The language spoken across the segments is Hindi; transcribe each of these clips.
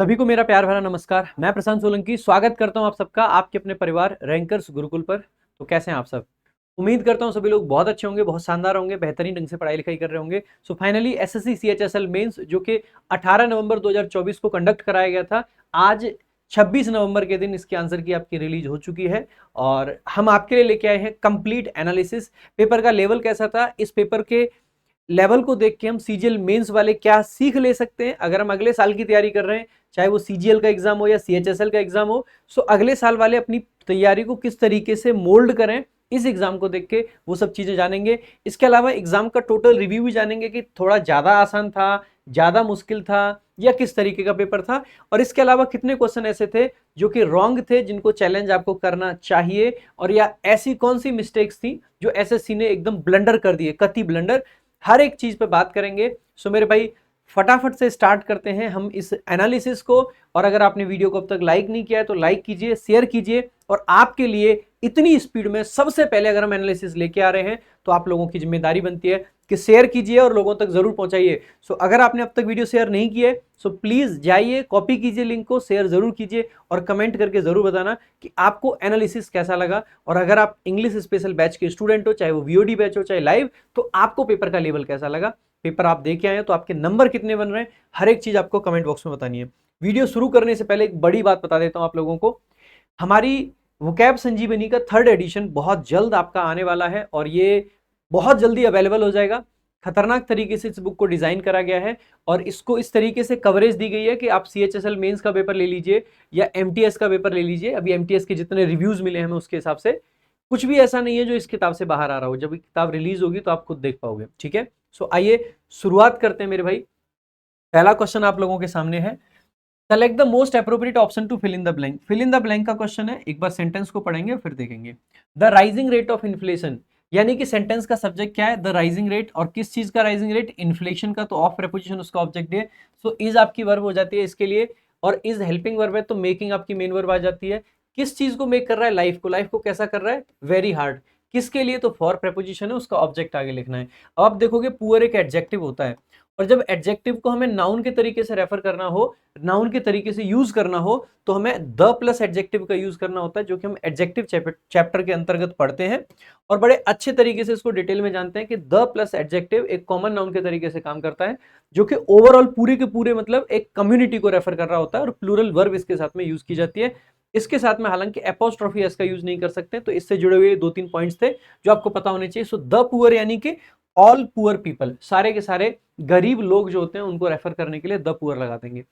सभी को मेरा प्यार भरा नमस्कार। मैं प्रशांत सोलंकी स्वागत करता हूं आप सबका आपके अपने परिवार रैंकर्स गुरुकुल पर। तो कैसे हैं आप सब? उम्मीद करता हूं सभी लोग बहुत अच्छे होंगे, बहुत शानदार होंगे, बेहतरीन ढंग से पढ़ाई लिखाई कर रहे होंगे। So finally SSC CHSL mains जो कि 18 नवंबर 2024 को कंडक्ट कराया गया था, आज 26 नवंबर के दिन इसके आंसर की आपकी रिलीज हो चुकी है और हम आपके लिए लेके आए हैं कंप्लीट एनालिसिस। पेपर का लेवल कैसा था, इस पेपर के लेवल को देख के हम सीजीएल मेंस वाले क्या सीख ले सकते हैं अगर हम अगले साल की तैयारी कर रहे हैं, चाहे वो सीजीएल का एग्जाम हो या सीएचएसएल का एग्जाम हो। सो अगले साल वाले अपनी तैयारी को किस तरीके से मोल्ड करें, इस एग्जाम को देख के वो सब चीजें जानेंगे। इसके अलावा एग्जाम का टोटल रिव्यू भी जानेंगे कि थोड़ा ज्यादा आसान था, ज्यादा मुश्किल था या किस तरीके का पेपर था, और इसके अलावा कितने क्वेश्चन ऐसे थे जो कि रॉन्ग थे जिनको चैलेंज आपको करना चाहिए, और या ऐसी कौन सी मिस्टेक्स थी जो एसएससी ने एकदम ब्लंडर कर दिए, कति ब्लंडर। हर एक चीज पे बात करेंगे। सो मेरे भाई फटाफट से स्टार्ट करते हैं हम इस एनालिसिस को। और अगर आपने वीडियो को अब तक लाइक नहीं किया है तो लाइक कीजिए, शेयर कीजिए। और आपके लिए इतनी स्पीड में सबसे पहले अगर हम एनालिसिस लेके आ रहे हैं तो आप लोगों की जिम्मेदारी बनती है कि शेयर कीजिए और लोगों तक जरूर पहुंचाइए। सो अगर आपने अब तक वीडियो शेयर नहीं किया सो प्लीज जाइए, कॉपी कीजिए लिंक को, शेयर जरूर कीजिए और कमेंट करके जरूर बताना कि आपको एनालिसिस कैसा लगा। और अगर आप इंग्लिश स्पेशल बैच के स्टूडेंट हो, चाहे वो वीओडी बैच हो चाहे लाइव, तो आपको पेपर का लेवल कैसा लगा, पेपर आप दे के आए तो आपके नंबर कितने बन रहे हैं, हर एक चीज आपको कमेंट बॉक्स में बतानी है। वीडियो शुरू करने से पहले एक बड़ी बात बता देता हूं आप लोगों को। हमारी वोकैब संजीवनी का 3rd एडिशन बहुत जल्द आपका आने वाला है और ये बहुत जल्दी अवेलेबल हो जाएगा। खतरनाक तरीके से इस बुक को डिजाइन करा गया है और इसको इस तरीके से कवरेज दी गई है कि आप सीएचएसएल मेंस का पेपर ले लीजिए या एमटीएस का पेपर ले लीजिए। अभी एमटीएस के जितने रिव्यूज मिले हमें उसके हिसाब से कुछ भी ऐसा नहीं है जो इस किताब से बाहर आ रहा हो। जब किताब रिलीज होगी तो आप खुद देख पाओगे, ठीक है। सो आइए शुरुआत करते हैं मेरे भाई। पहला क्वेश्चन आप लोगों के सामने है, select the most appropriate option to fill in the blank. Fill in the blank का क्वेश्चन है, एक बार सेंटेंस को पढ़ेंगे फिर देखेंगे। The rising rate of inflation, यानी कि सेंटेंस का सब्जेक्ट क्या है, द राइजिंग रेट, और किस चीज का राइजिंग रेट, इन्फ्लेशन का, तो ऑफ प्रीपोजिशन उसका ऑब्जेक्ट है। सो इज आपकी वर्ब हो जाती है इसके लिए, और इज हेल्पिंग वर्ब है तो मेकिंग आपकी मेन वर्ब आ जाती है। किस चीज को मेक कर रहा है, लाइफ को। लाइफ को कैसा कर रहा है, वेरी हार्ड। किसके लिए, तो फॉर प्रीपोजिशन है, उसका ऑब्जेक्ट आगे लिखना है। अब आप देखोगे पुअर एक एडजेक्टिव होता है, और जब एडजेक्टिव को हमें नाउन के तरीके से रेफर करना हो, नाउन के तरीके से यूज करना हो, तो हमें द प्लस एडजेक्टिव का यूज करना होता है, जो कि हम एडजेक्टिव चैप्टर के अंतर्गत पढ़ते हैं और बड़े अच्छे तरीके से इसको डिटेल में जानते हैं कि द प्लस एडजेक्टिव एक कॉमन नाउन के तरीके से काम करता है, जो कि ओवरऑल पूरे के पूरे मतलब एक कम्युनिटी को रेफर कर रहा होता है, और प्लूरल वर्ब इसके साथ में यूज की जाती है। इसके साथ में हालांकि एपोस्ट्रोफी एस का यूज नहीं कर सकते, तो इससे जुड़े हुए 2-3 पॉइंट्स थे जो आपको पता होने चाहिए। सो द पुअर यानी कि ऑल पुअर पीपल, सारे के सारे गरीब लोग जो होते हैं उनको रेफर करने के लिए द पुअर लगा देंगे।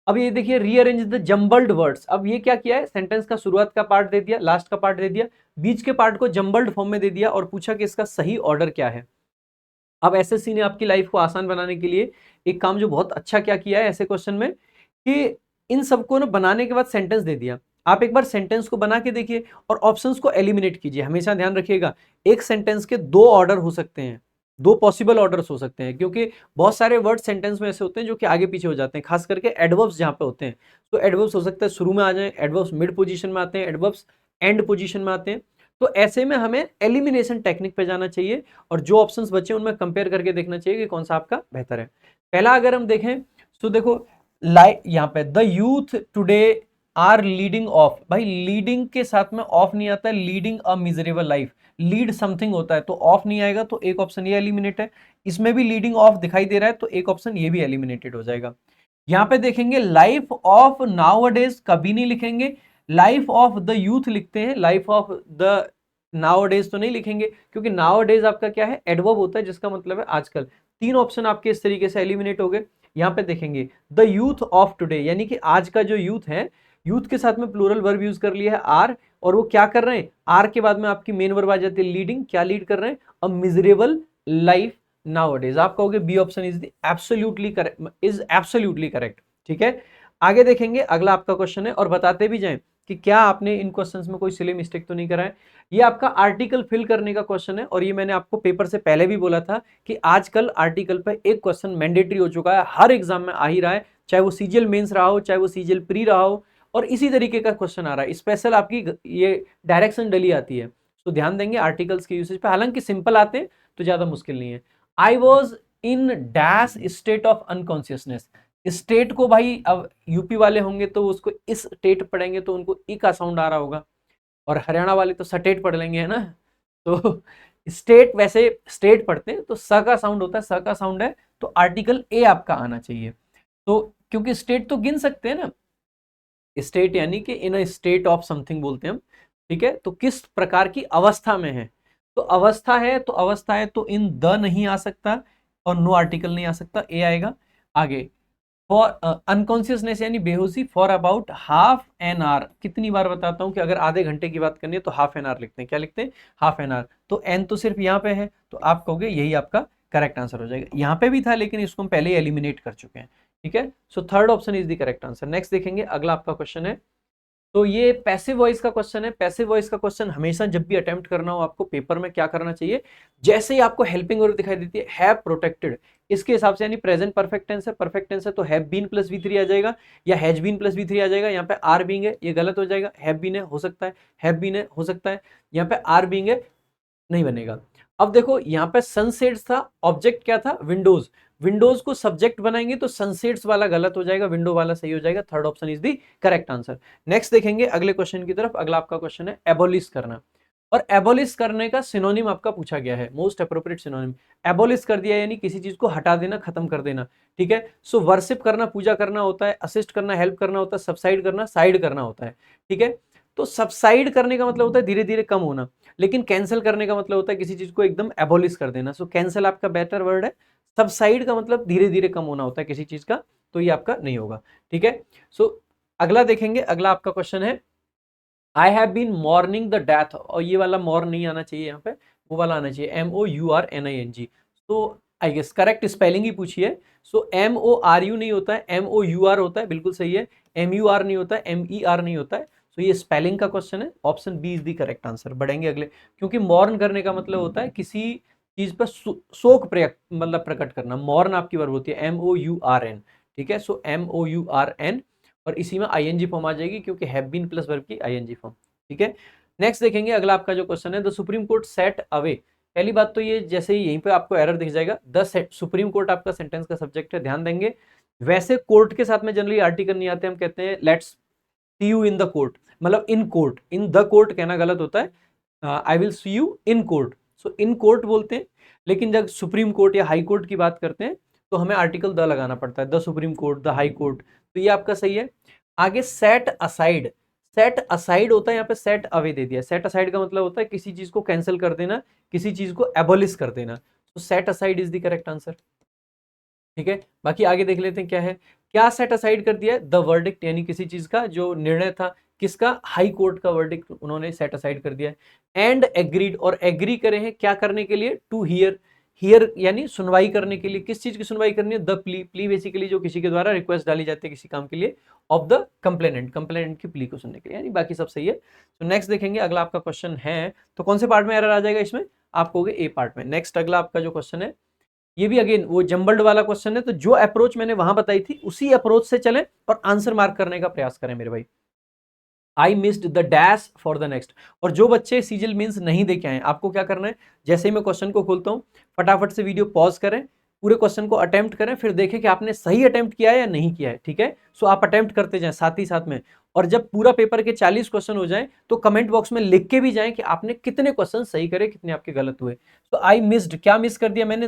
अब ये देखिए, रीअरेंज द जम्बल्ड वर्ड्स। अब ये क्या किया है, सेंटेंस का शुरुआत का पार्ट दे दिया, लास्ट का पार्ट दे दिया, बीच के पार्ट को जम्बल्ड फॉर्म में दे दिया और पूछा कि इसका सही ऑर्डर क्या है। अब एसएससी ने आपकी लाइफ को आसान बनाने के लिए एक काम जो बहुत अच्छा क्या किया है ऐसे क्वेश्चन में, कि इन सबको ना बनाने के बाद सेंटेंस दे दिया। आप एक बार सेंटेंस को बना के देखिए और ऑप्शंस को एलिमिनेट कीजिए। हमेशा ध्यान रखिएगा, एक सेंटेंस के 2 ऑर्डर हो सकते हैं, 2 पॉसिबल ऑर्डर्स हो सकते हैं, क्योंकि बहुत सारे वर्ड सेंटेंस में ऐसे होते हैं जो कि आगे पीछे हो जाते हैं, खास करके एडवर्ब्स जहां पे होते हैं। तो एडवर्ब्स हो सकता है शुरू में आ जाए, एडवर्ब्स मिड पोजीशन में आते हैं, एडवर्ब्स एंड पोजीशन में आते हैं। तो ऐसे में हमें एलिमिनेशन टेक्निक पे जाना चाहिए और जो ऑप्शंस बचे उनमें कंपेयर करके देखना चाहिए कि कौन सा आपका बेहतर है। पहला अगर हम देखें तो देखो, यहाँ पे the youth today are leading off, भाई लीडिंग के साथ में ऑफ नहीं आता है, leading a miserable life, lead something होता है तो ऑफ नहीं आएगा, तो एक ऑप्शन ये एलिमिनेट है। इसमें भी लीडिंग ऑफ दिखाई दे रहा है तो एक ऑप्शन ये भी एलिमिनेटेड हो जाएगा। यहाँ पे देखेंगे लाइफ ऑफ नाउअडेज कभी नहीं लिखेंगे, लाइफ ऑफ द यूथ लिखते हैं, लाइफ ऑफ द नाउअडेज तो नहीं लिखेंगे, क्योंकि नाउअडेज आपका क्या है, एडवर्ब होता है जिसका मतलब है आजकल। 3 ऑप्शन आपके इस तरीके से एलिमिनेट हो गए। यहाँ पे देखेंगे द यूथ ऑफ टुडे, यानी कि आज का जो यूथ है, यूथ के साथ में प्लूरल वर्ब यूज कर लिया है आर, और वो क्या कर रहे हैं, आर के बाद में आपकी मेन वर्ब आ जाती है लीडिंग। क्या लीड कर रहे हैं, अ मिजरेबल लाइफ नाउअडेज। आप कहोगे B option is absolutely correct, is absolutely correct, ठीक है। आगे देखेंगे, अगला आपका क्वेश्चन है, और बताते भी जाएं कि क्या आपने इन क्वेश्चंस में कोई सिली मिस्टेक तो नहीं करा है। ये आपका आर्टिकल फिल करने का क्वेश्चन है, और ये मैंने आपको पेपर से पहले भी बोला था कि आजकल आर्टिकल पे एक क्वेश्चन मैंडेटरी हो चुका है, हर एग्जाम में आ ही रहा है, चाहे वो सीजीएल मेंस रहा हो चाहे वो सीजीएल प्री रहा हो, और इसी तरीके का क्वेश्चन आ रहा है। स्पेशल आपकी ये डायरेक्शन डली आती है, तो ध्यान देंगे आर्टिकल्स के यूसेज पे। हालांकि सिंपल आते हैं तो ज्यादा मुश्किल नहीं है। I was in dash state of unconsciousness, state को भाई अब यूपी वाले होंगे तो उसको इस स्टेट पढ़ेंगे तो उनको ई का साउंड आ रहा होगा, और हरियाणा वाले तो सटेट पढ़ लेंगे, है ना। तो स्टेट वैसे स्टेट पढ़ते हैं तो स का साउंड होता है, स का साउंड है तो आर्टिकल ए आपका आना चाहिए। तो क्योंकि स्टेट तो गिन सकते हैं ना, स्टेट यानी कि इन अ स्टेट ऑफ समथिंग बोलते हैं हम, ठीक है। तो किस प्रकार की अवस्था में है, तो अवस्था है तो अवस्था है तो इन द नहीं आ सकता और नो आर्टिकल नहीं आ सकता, ए आएगा। आगे फॉर अनकॉन्शियसनेस यानी बेहोशी for about half an hour, कितनी बार बताता हूं कि अगर आधे घंटे की बात करनी है तो हाफ एन आवर लिखते हैं, क्या लिखते हैं, हाफ एन आवर। तो एन तो सिर्फ यहाँ पे है तो आप कहोगे यही आपका करेक्ट आंसर हो जाएगा। यहाँ पे भी था लेकिन इसको हम पहले ही एलिमिनेट कर चुके हैं, ठीक है। So third option is the correct answer. Next देखेंगे, अगला आपका क्वेश्चन है, तो ये पैसिव वॉइस का क्वेश्चन है। पैसिव वॉइस का क्वेश्चन हमेशा जब भी अटेम्प्ट करना हो आपको पेपर में क्या करना चाहिए, जैसे ही आपको हेल्पिंग वर्ब दिखाई देती है हैव प्रोटेक्टेड, इसके हिसाब से यानी प्रेजेंट परफेक्ट टेंस है, परफेक्ट टेंस है तो हैव बीन प्लस वी3 आ जाएगा या हैज बीन प्लस वी3 आ जाएगा। यहाँ पे आर बीइंग है ये गलत हो जाएगा, हैव बीन है हो सकता है, हैव बीन है हो सकता है, यहाँ पे आर बीइंग है नहीं बनेगा। अब देखो यहाँ पे सनसेट्स था, ऑब्जेक्ट क्या था, विंडोज, विंडोज को सब्जेक्ट बनाएंगे तो सनसेट्स वाला गलत हो जाएगा, विंडो वाला सही हो जाएगा। Third option is the correct answer. Next देखेंगे अगले क्वेश्चन की तरफ। अगला आपका क्वेश्चन है एबोलिश करना, और एबोलिश करने का सिनोनिम आपका पूछा गया है, मोस्ट अप्रोप्रिएट सिनोनिम। एबोलिश कर दिया यानी किसी चीज को हटा देना, खत्म कर देना, ठीक है। सो वर्शिप करना पूजा करना होता है, असिस्ट करना हेल्प करना होता है, सबसाइड करना साइड करना होता है, ठीक है। तो सबसाइड करने का मतलब होता है धीरे धीरे कम होना, लेकिन कैंसिल करने का मतलब होता है किसी चीज को एकदम एबोलिश कर देना। सो कैंसिल आपका बेटर वर्ड है। सबसाइड का मतलब धीरे धीरे कम होना होता है किसी चीज का, तो ये आपका नहीं होगा, ठीक है। सो अगला देखेंगे, अगला आपका क्वेश्चन है I have been mourning the death, और ये वाला मॉर्न नहीं आना चाहिए यहाँ पे, वो वाला आना चाहिए MOURNING। तो आई गेस करेक्ट स्पेलिंग ही पूछी है। सो MORU नहीं होता है, MOUR होता है, बिल्कुल सही है। MUR नहीं होता है, MER नहीं होता है। तो ये स्पेलिंग का क्वेश्चन है, option B is the correct answer. बढ़ेंगे अगले, क्योंकि मॉर्न करने का मतलब होता है किसी चीज पर शोक मतलब प्रकट करना, मॉर्न आपकी वर्ब होती है MOURN, ठीक है। सो MOURN, और इसी में आईएनजी फॉर्म आ जाएगी क्योंकि हैव बीन प्लस वर्ब की आईएनजी फॉर्म, ठीक है। नेक्स्ट देखेंगे अगला आपका जो क्वेश्चन है, the supreme court set away. पहली बात तो ये जैसे ही यहीं पे आपको एरर दिख जाएगा, द सुप्रीम कोर्ट आपका सेंटेंस का सब्जेक्ट है, ध्यान देंगे। वैसे कोर्ट के साथ में जनरली आर्टिकल नहीं आते, हम कहते हैं let's see you in the court, मतलब in court, in the court कहना गलत होता है, I will see you in court, so in court बोलते हैं। लेकिन जब सुप्रीम कोर्ट या हाई कोर्ट की बात करते हैं तो हमें आर्टिकल द लगाना पड़ता है, the supreme court, the high court, तो ये आपका सही है। आगे सेट असाइड, सेट असाइड होता है, यहाँ पे सेट अवे दे दिया। सेट असाइड का मतलब होता है किसी चीज को कैंसिल कर देना, किसी चीज को एबोलिश कर देना, तो set aside is the correct answer, ठीक है। बाकी आगे देख लेते हैं क्या है, क्या सेट असाइड कर दिया है, द वर्डिक्ट, यानी किसी चीज का जो निर्णय था, किसका, हाई कोर्ट का वर्डिक्ट उन्होंने सेट असाइड कर दिया है। एंड एग्रीड, और एग्री करे हैं क्या करने के लिए, टू हियर, हियर यानी सुनवाई करने के लिए, किस चीज की सुनवाई करनी है, द प्ली, प्ली बेसिकली जो किसी के द्वारा रिक्वेस्ट डाली जाती है किसी काम के लिए, ऑफ द कंप्लेनेंट, कंप्लेनेंट की प्ली को सुनने के लिए, यानी बाकी सब सही है। तो नेक्स्ट देखेंगे अगला आपका क्वेश्चन है, तो कौन से पार्ट में एरर आ जाएगा इसमें, आप कहोगे ए पार्ट में। नेक्स्ट अगला आपका जो क्वेश्चन है, ये भी अगेन वो जंबल्ड वाला क्वेश्चन है, तो जो अप्रोच मैंने वहां बताई थी उसी अप्रोच से चलें और आंसर मार्क करने का प्रयास करें मेरे भाई। I missed the dash for the next, और जो बच्चे सीजल मीन्स नहीं देखे आए, आपको क्या करना है, जैसे ही मैं क्वेश्चन को खोलता हूं फटाफट से वीडियो पॉज करें, पूरे क्वेश्चन को अटेम्प्ट करें, फिर देखें कि आपने सही अटेम्प्ट किया है या नहीं किया है, ठीक है। सो आप अटेम्प्ट करते जाएं साथ ही साथ में, और जब पूरा पेपर के 40 क्वेश्चन हो जाएं तो कमेंट बॉक्स में लिख के भी जाएं कि आपने कितने क्वेश्चन सही करे, कितने आपके गलत हुए। तो आई मिस्ड, क्या मिस कर दिया मैंने,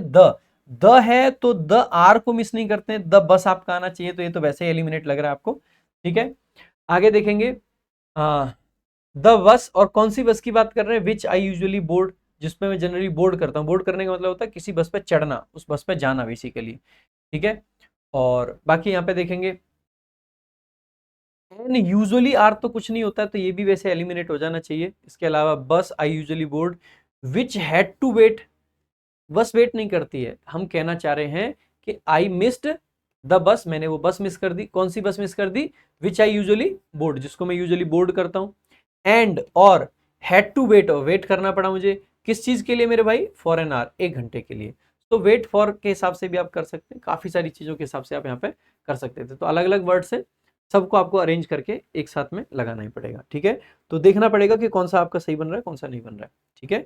द है तो द आर को मिस नहीं करते हैं, द बस आपका आना चाहिए, तो ये तो वैसे ही एलिमिनेट लग रहा है आपको, ठीक है। आगे देखेंगे द बस, और कौन सी बस की बात कर रहे हैं, विच आई यूजुअली बोर्ड, जिसमें मैं जनरली बोर्ड करता हूँ। बोर्ड करने का मतलब होता है किसी बस पे चढ़ना, उस बस पे जाना बेसिकली, ठीक है। और बाकी यहाँ पे देखेंगे एन यूजुअली आर तो कुछ नहीं होता है, तो ये भी वैसे एलिमिनेट हो जाना चाहिए। इसके अलावा bus I usually board, which had to wait, bus wait नहीं करती है, हम कहना चाह रहे हैं कि आई मिस्ड द बस, मैंने वो बस मिस कर दी, कौन सी बस मिस कर दी, विच आई यूजुअली बोर्ड, जिसको मैं यूजुअली बोर्ड करता हूँ। एंड और हैड टू वेट, और वेट करना पड़ा मुझे किस चीज के लिए मेरे भाई, फॉर एन आवर, 1 घंटे के लिए। तो वेट फॉर के हिसाब से भी आप कर सकते हैं, काफी सारी चीजों के हिसाब से आप यहाँ पे कर सकते थे। तो अलग अलग वर्ड से सबको आपको अरेंज करके एक साथ में लगाना ही पड़ेगा, ठीक है। तो देखना पड़ेगा कि कौन सा आपका सही बन रहा है, कौन सा नहीं बन रहा है, ठीक है।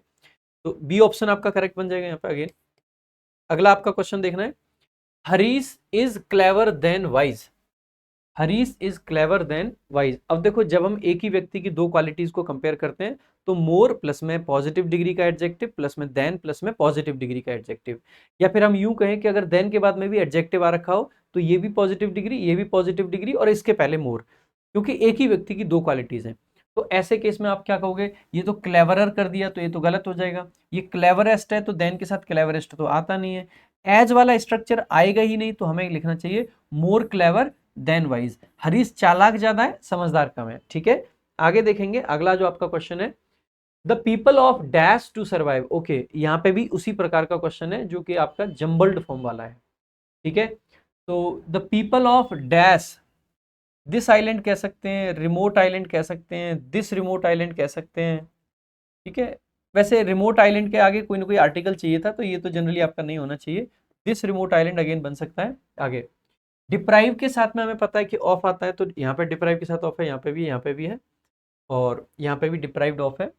तो बी ऑप्शन आपका करेक्ट बन जाएगा यहाँ पे। अगेन अगला आपका क्वेश्चन देखना है, Harish is clever than wise. Harish is clever than wise. अब देखो जब हम एक ही व्यक्ति की दो क्वालिटीज को कंपेयर करते हैं तो मोर प्लस में पॉजिटिव डिग्री का एडजेक्टिव प्लस में देन प्लस में पॉजिटिव डिग्री का एडजेक्टिव, या फिर हम यूं कहें कि अगर देन के बाद में भी एडजेक्टिव आ रखा हो तो ये भी पॉजिटिव डिग्री, ये भी पॉजिटिव डिग्री और इसके पहले मोर, क्योंकि एक ही व्यक्ति की दो क्वालिटीज हैं। तो ऐसे केस में आप क्या कहोगे, ये तो क्लेवरर कर दिया तो ये तो गलत हो जाएगा। ये क्लेवरेस्ट है तो देन के साथ क्लेवरेस्ट तो आता नहीं है। एज वाला स्ट्रक्चर आएगा ही नहीं, तो हमें लिखना चाहिए more clever than wise. Harish चालाक ज्यादा है, समझदार कम है। ठीक है, आगे देखेंगे अगला जो आपका क्वेश्चन है, the people of dash to survive. Okay, यहाँ पे भी उसी प्रकार का क्वेश्चन है जो कि आपका जम्बल्ड फॉर्म वाला है। ठीक है, तो the people of dash, this island कह सकते हैं, रिमोट आइलैंड कह सकते हैं, दिस रिमोट आइलैंड कह सकते हैं। ठीक है, वैसे रिमोट आइलैंड के आगे कोई ना कोई आर्टिकल चाहिए था, तो ये तो जनरली आपका नहीं होना चाहिए। दिस रिमोट आइलैंड अगेन बन सकता है। आगे डिप्राइव के साथ में हमें पता है कि ऑफ आता है, तो यहाँ पे डिप्राइव के साथ ऑफ है, यहाँ पे भी है और यहाँ पे भी डिप्राइव्ड ऑफ है।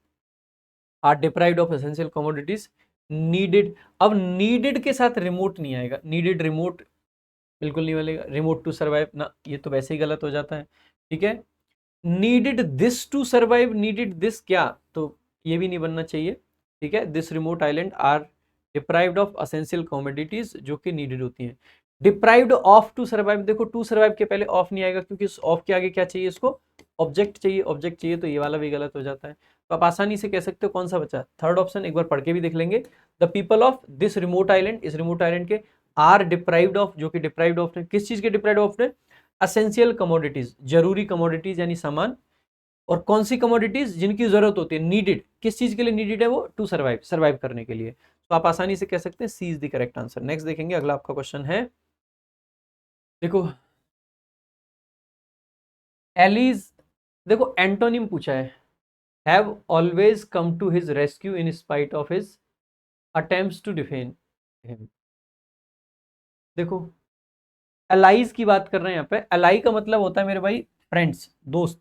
Are deprived of essential commodities needed. अब नीडेड के साथ रिमोट नहीं आएगा, नीडेड रिमोट बिल्कुल नहीं मिलेगा। रिमोट टू सर्वाइव ना, ये तो वैसे ही गलत हो जाता है। ठीक है, needed this to survive, needed this क्या, तो ये भी नहीं बनना चाहिए। ठीक है, this remote island are deprived of essential commodities जो कि नीडेड होती हैं। डिप्राइव्ड ऑफ टू सर्वाइव, देखो टू सर्वाइव के पहले ऑफ नहीं आएगा क्योंकि इस ऑफ के आगे क्या चाहिए, इसको ऑब्जेक्ट चाहिए, ऑब्जेक्ट चाहिए, तो ये वाला भी गलत हो जाता है। तो आप आसानी से कह सकते हो कौन सा बचा, थर्ड ऑप्शन। एक बार पढ़ के भी देख लेंगे, the people of this remote island, इस रिमोट आइलैंड के आर डिप्राइव्ड ऑफ, जो कि डिप्राइव्ड ऑफ ने किस चीज के डिप्राइव्ड ऑफ ने, एसेंशियल कमोडिटीज, जरूरी कमोडिटीज यानी सामान। और कौन सी कमोडिटीज, जिनकी जरूरत होती है, नीडेड, किस चीज के लिए नीडेड है वो, टू सर्वाइव, सर्वाइव करने के लिए। तो आप आसानी से कह सकते हैं C is the correct answer. Next देखेंगे, अगला आपका क्वेश्चन है, देखो एलिज, देखो एंटोनिम पूछा है, have always come to his rescue in spite of his attempts to defend him. देखो अलाइज की बात कर रहे हैं यहाँ पे। अलाई का मतलब होता है मेरे भाई फ्रेंड्स, दोस्त।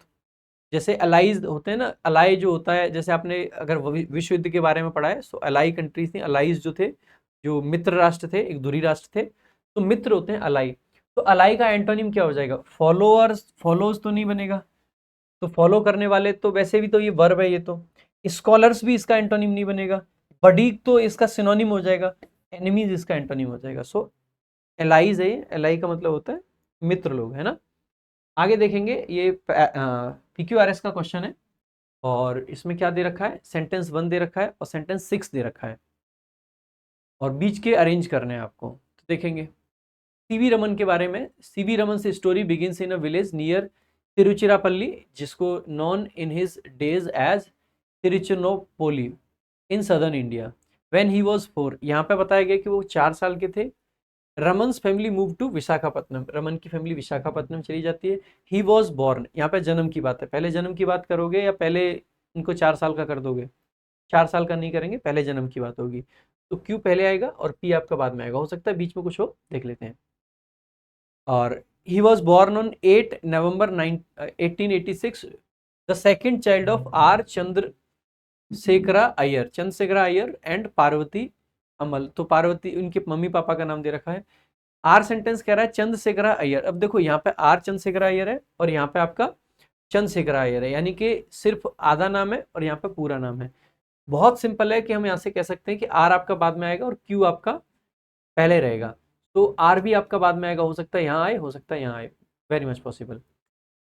जैसे अलाइज होते हैं ना, अलाई जो होता है, जैसे आपने अगर विश्व युद्ध के बारे में पढ़ा है, तो अलाई कंट्रीज थी, अलाइज जो थे, जो मित्र राष्ट्र थे, एक धुरी राष्ट्र थे, तो मित्र होते हैं अलाई। तो अलाई का एंटोनिम क्या हो जाएगा, फॉलोअर्स, फॉलोज तो नहीं बनेगा, तो फॉलो करने वाले, तो वैसे भी तो ये वर्ब है, ये तो स्कॉलर्स भी इसका एंटोनिम नहीं बनेगा, बडीक तो इसका सिनोनिम हो जाएगा, एनिमीज इसका एंटोनिम हो जाएगा। सो एलाइज है, एलाई का मतलब होता है मित्र लोग, है ना। आगे देखेंगे, ये PQRS का क्वेश्चन है और इसमें क्या दे रखा है, सेंटेंस 1 दे रखा है और सेंटेंस 6 दे रखा है और बीच के अरेंज करने हैं आपको। तो देखेंगे सीवी रमन के बारे में। सीवी रमन से story begins in a village near Tiruchirappalli, जिसको known in his days as Trichinopoly in southern India, when he was 4। यहाँ पे बताया गया कि वो 4 साल के थे। Raman's family move to Visakhapatnam, Raman की फैमिली विशाखापट्टनम चली जाती है। ही वॉज बॉर्न, यहाँ पे जन्म की बात है, पहले जन्म की बात करोगे या पहले इनको 4 साल का कर दोगे, 4 साल का नहीं करेंगे, पहले जन्म की बात होगी। तो क्यू पहले आएगा और पी आपका बाद में आएगा, हो सकता है बीच में कुछ हो, देख लेते हैं। और he was born on 8 November 1886, the second child of R Chandrasekhara Iyer, Chandrasekhara Iyer and Parvathi Ammal. तो पार्वती उनके मम्मी पापा का नाम दे रखा है। आर सेंटेंस कह रहा है चंद्रशेखरा अय्यर। अब देखो यहाँ पे आर चंद्रशेखरा अय्यर है और यहाँ पे आपका चंद्रशेखरा अय्यर है, यानी कि सिर्फ आधा नाम है और यहाँ पे पूरा नाम है। बहुत सिंपल है कि हम यहाँ से कह सकते हैं कि आर आपका बाद में आएगा और क्यू आपका पहले रहेगा। तो आर भी आपका बाद में आएगा, हो सकता है यहाँ आए, हो सकता है यहाँ आए, very much possible.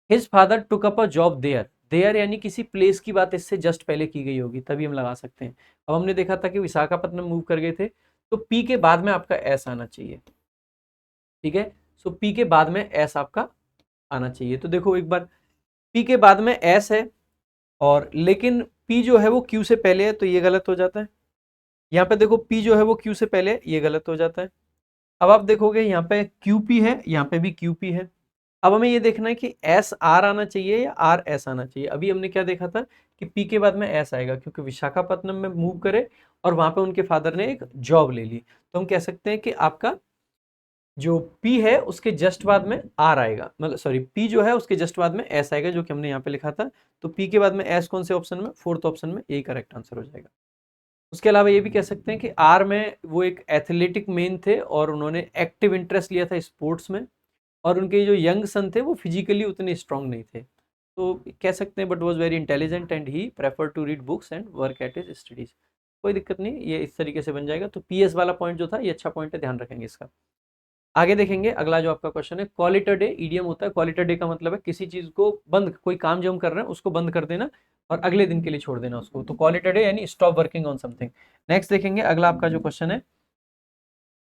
His father took up a job there, there यानी किसी प्लेस की बात इससे जस्ट पहले की गई होगी, तभी हम लगा सकते हैं। अब हमने देखा था कि विशाखापट्टनम मूव कर गए थे, तो पी के बाद में आपका एस आना चाहिए। ठीक है, सो पी के बाद में एस आपका आना चाहिए। तो देखो एक बार, पी के बाद में एस है और लेकिन पी जो है वो क्यू से पहले है, तो ये गलत हो जाता है। यहाँ पे देखो पी जो है वो क्यू से पहले है, ये गलत हो जाता है। अब आप देखोगे यहाँ पे क्यू पी है, यहाँ पे भी क्यू पी है। अब हमें ये देखना है कि एस आर आना चाहिए या आर एस आना चाहिए। अभी हमने क्या देखा था कि पी के बाद में एस आएगा, क्योंकि विशाखापट्टनम में मूव करे और वहां पे उनके फादर ने एक जॉब ले ली, तो हम कह सकते हैं कि आपका जो P है उसके जस्ट बाद में R आएगा, मतलब सॉरी P जो है उसके जस्ट बाद में S आएगा, जो कि हमने यहाँ पे लिखा था। तो P के बाद में S कौन से ऑप्शन में, फोर्थ ऑप्शन में, यही करेक्ट आंसर हो जाएगा। उसके अलावा ये भी कह सकते हैं कि आर में वो एक एथलेटिक मैन थे और उन्होंने एक्टिव इंटरेस्ट लिया था स्पोर्ट्स में, और उनके जो यंग सन थे वो फिजिकली उतने स्ट्रांग नहीं थे, तो कह सकते हैं but was very intelligent and he prefer to read books and work at his studies. कोई दिक्कत नहीं, ये इस तरीके से बन जाएगा। तो पीएस वाला पॉइंट जो था ये अच्छा पॉइंट है, ध्यान रखेंगे इसका। आगे देखेंगे अगला जो आपका क्वेश्चन है, क्वालिटर डे ईडियम होता है। क्वालिटर डे का मतलब है किसी चीज को बंद, कोई काम जो हम कर रहे हैं उसको बंद कर देना और अगले दिन के लिए छोड़ देना उसको, तो क्वालिटर डे यानी stop working on something. Next देखेंगे अगला आपका जो क्वेश्चन है,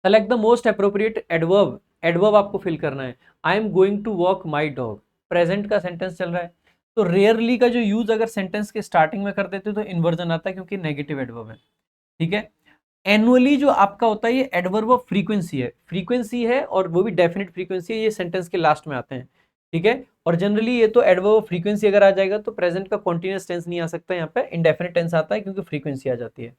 select the most appropriate adverb. Adverb आपको फिल करना है। I am going to walk my dog, present का सेंटेंस चल रहा है, तो रेयरली का जो यूज अगर सेंटेंस के स्टार्टिंग में कर देते तो इन्वर्जन आता है क्योंकि नेगेटिव एडवर्ब है, ठीक है। एनुअली जो आपका होता है ये एडवर्ब ऑफ फ्रीक्वेंसी है, फ्रीक्वेंसी है और वो भी डेफिनेट फ्रीक्वेंसी है, ये सेंटेंस के लास्ट में आते हैं, ठीक है। और जनरली ये तो एडवर्ब ऑफ फ्रीक्वेंसी अगर आ जाएगा तो प्रेजेंट का कॉन्टिन्यूअस टेंस नहीं आ सकता, यहाँ पे इंडेफिनिट टेंस आता है क्योंकि फ्रीक्वेंसी आ जाती है।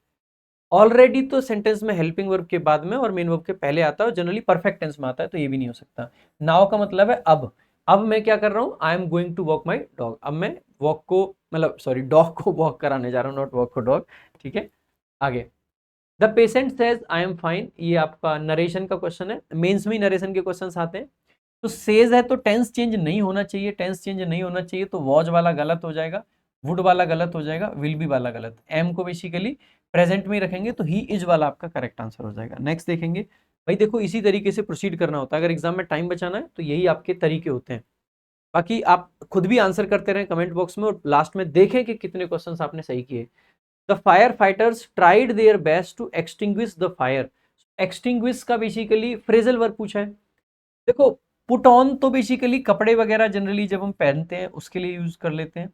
ऑलरेडी तो सेंटेंस में हेल्पिंग वर्ब के बाद में और मेन वर्ब के पहले आता है और जनरली परफेक्ट टेंस में आता है, तो ये भी नहीं हो सकता। नाउ का मतलब है अब मैं क्या कर रहा हूं, I am going to walk my dog, अब मैं वॉक को मतलब सॉरी डॉग को वॉक कराने जा रहा हूं, नॉट वॉक को डॉग, ठीक है। आगे, the patient says I am fine, ये आपका नरेशन का क्वेश्चन है, मेंस में नरेशन के क्वेश्चंस आते हैं। तो सेज है तो टेंस चेंज नहीं होना चाहिए, टेंस चेंज नहीं होना चाहिए तो वॉज वाला गलत हो जाएगा, वुड वाला गलत हो जाएगा, विल बी वाला गलत, एम को बेसिकली प्रेजेंट में ही रखेंगे तो ही इज वाला आपका करेक्ट आंसर हो जाएगा। नेक्स्ट देखेंगे, भाई देखो इसी तरीके से प्रोसीड करना होता है, अगर एग्जाम में टाइम बचाना है तो यही आपके तरीके होते हैं। बाकी आप खुद भी आंसर करते रहें कमेंट बॉक्स में और लास्ट में देखें कि कितने क्वेश्चंस आपने सही किए। The firefighters tried their best to extinguish the fire, extinguish का बेसिकली फ्रेजल वर्ब पूछा है। देखो पुट ऑन तो बेसिकली कपड़े वगैरह जनरली जब हम पहनते हैं उसके लिए यूज कर लेते हैं,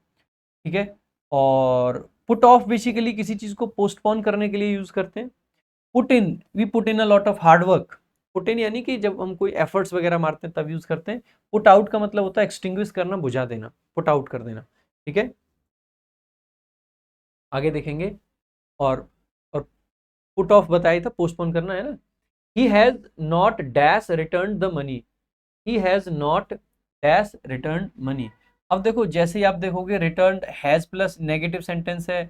ठीक है। और पुट ऑफ बेसिकली किसी चीज को पोस्टपोन करने के लिए यूज करते हैं। Put in, we put in a lot of hard work, put in यानी कि जब हम कोई एफर्ट्स वगैरह मारते हैं तब यूज करते हैं। पुट आउट का मतलब होता है एक्सटिंग्विश करना, बुझा देना, पुट आउट कर देना, ठीक है। आगे देखेंगे, और पुट ऑफ बताया था, पोस्टपोन करना है ना। He has not dash return the money, he has not dash return money. अब देखो जैसे ही आप देखोगे return has plus negative sentence है,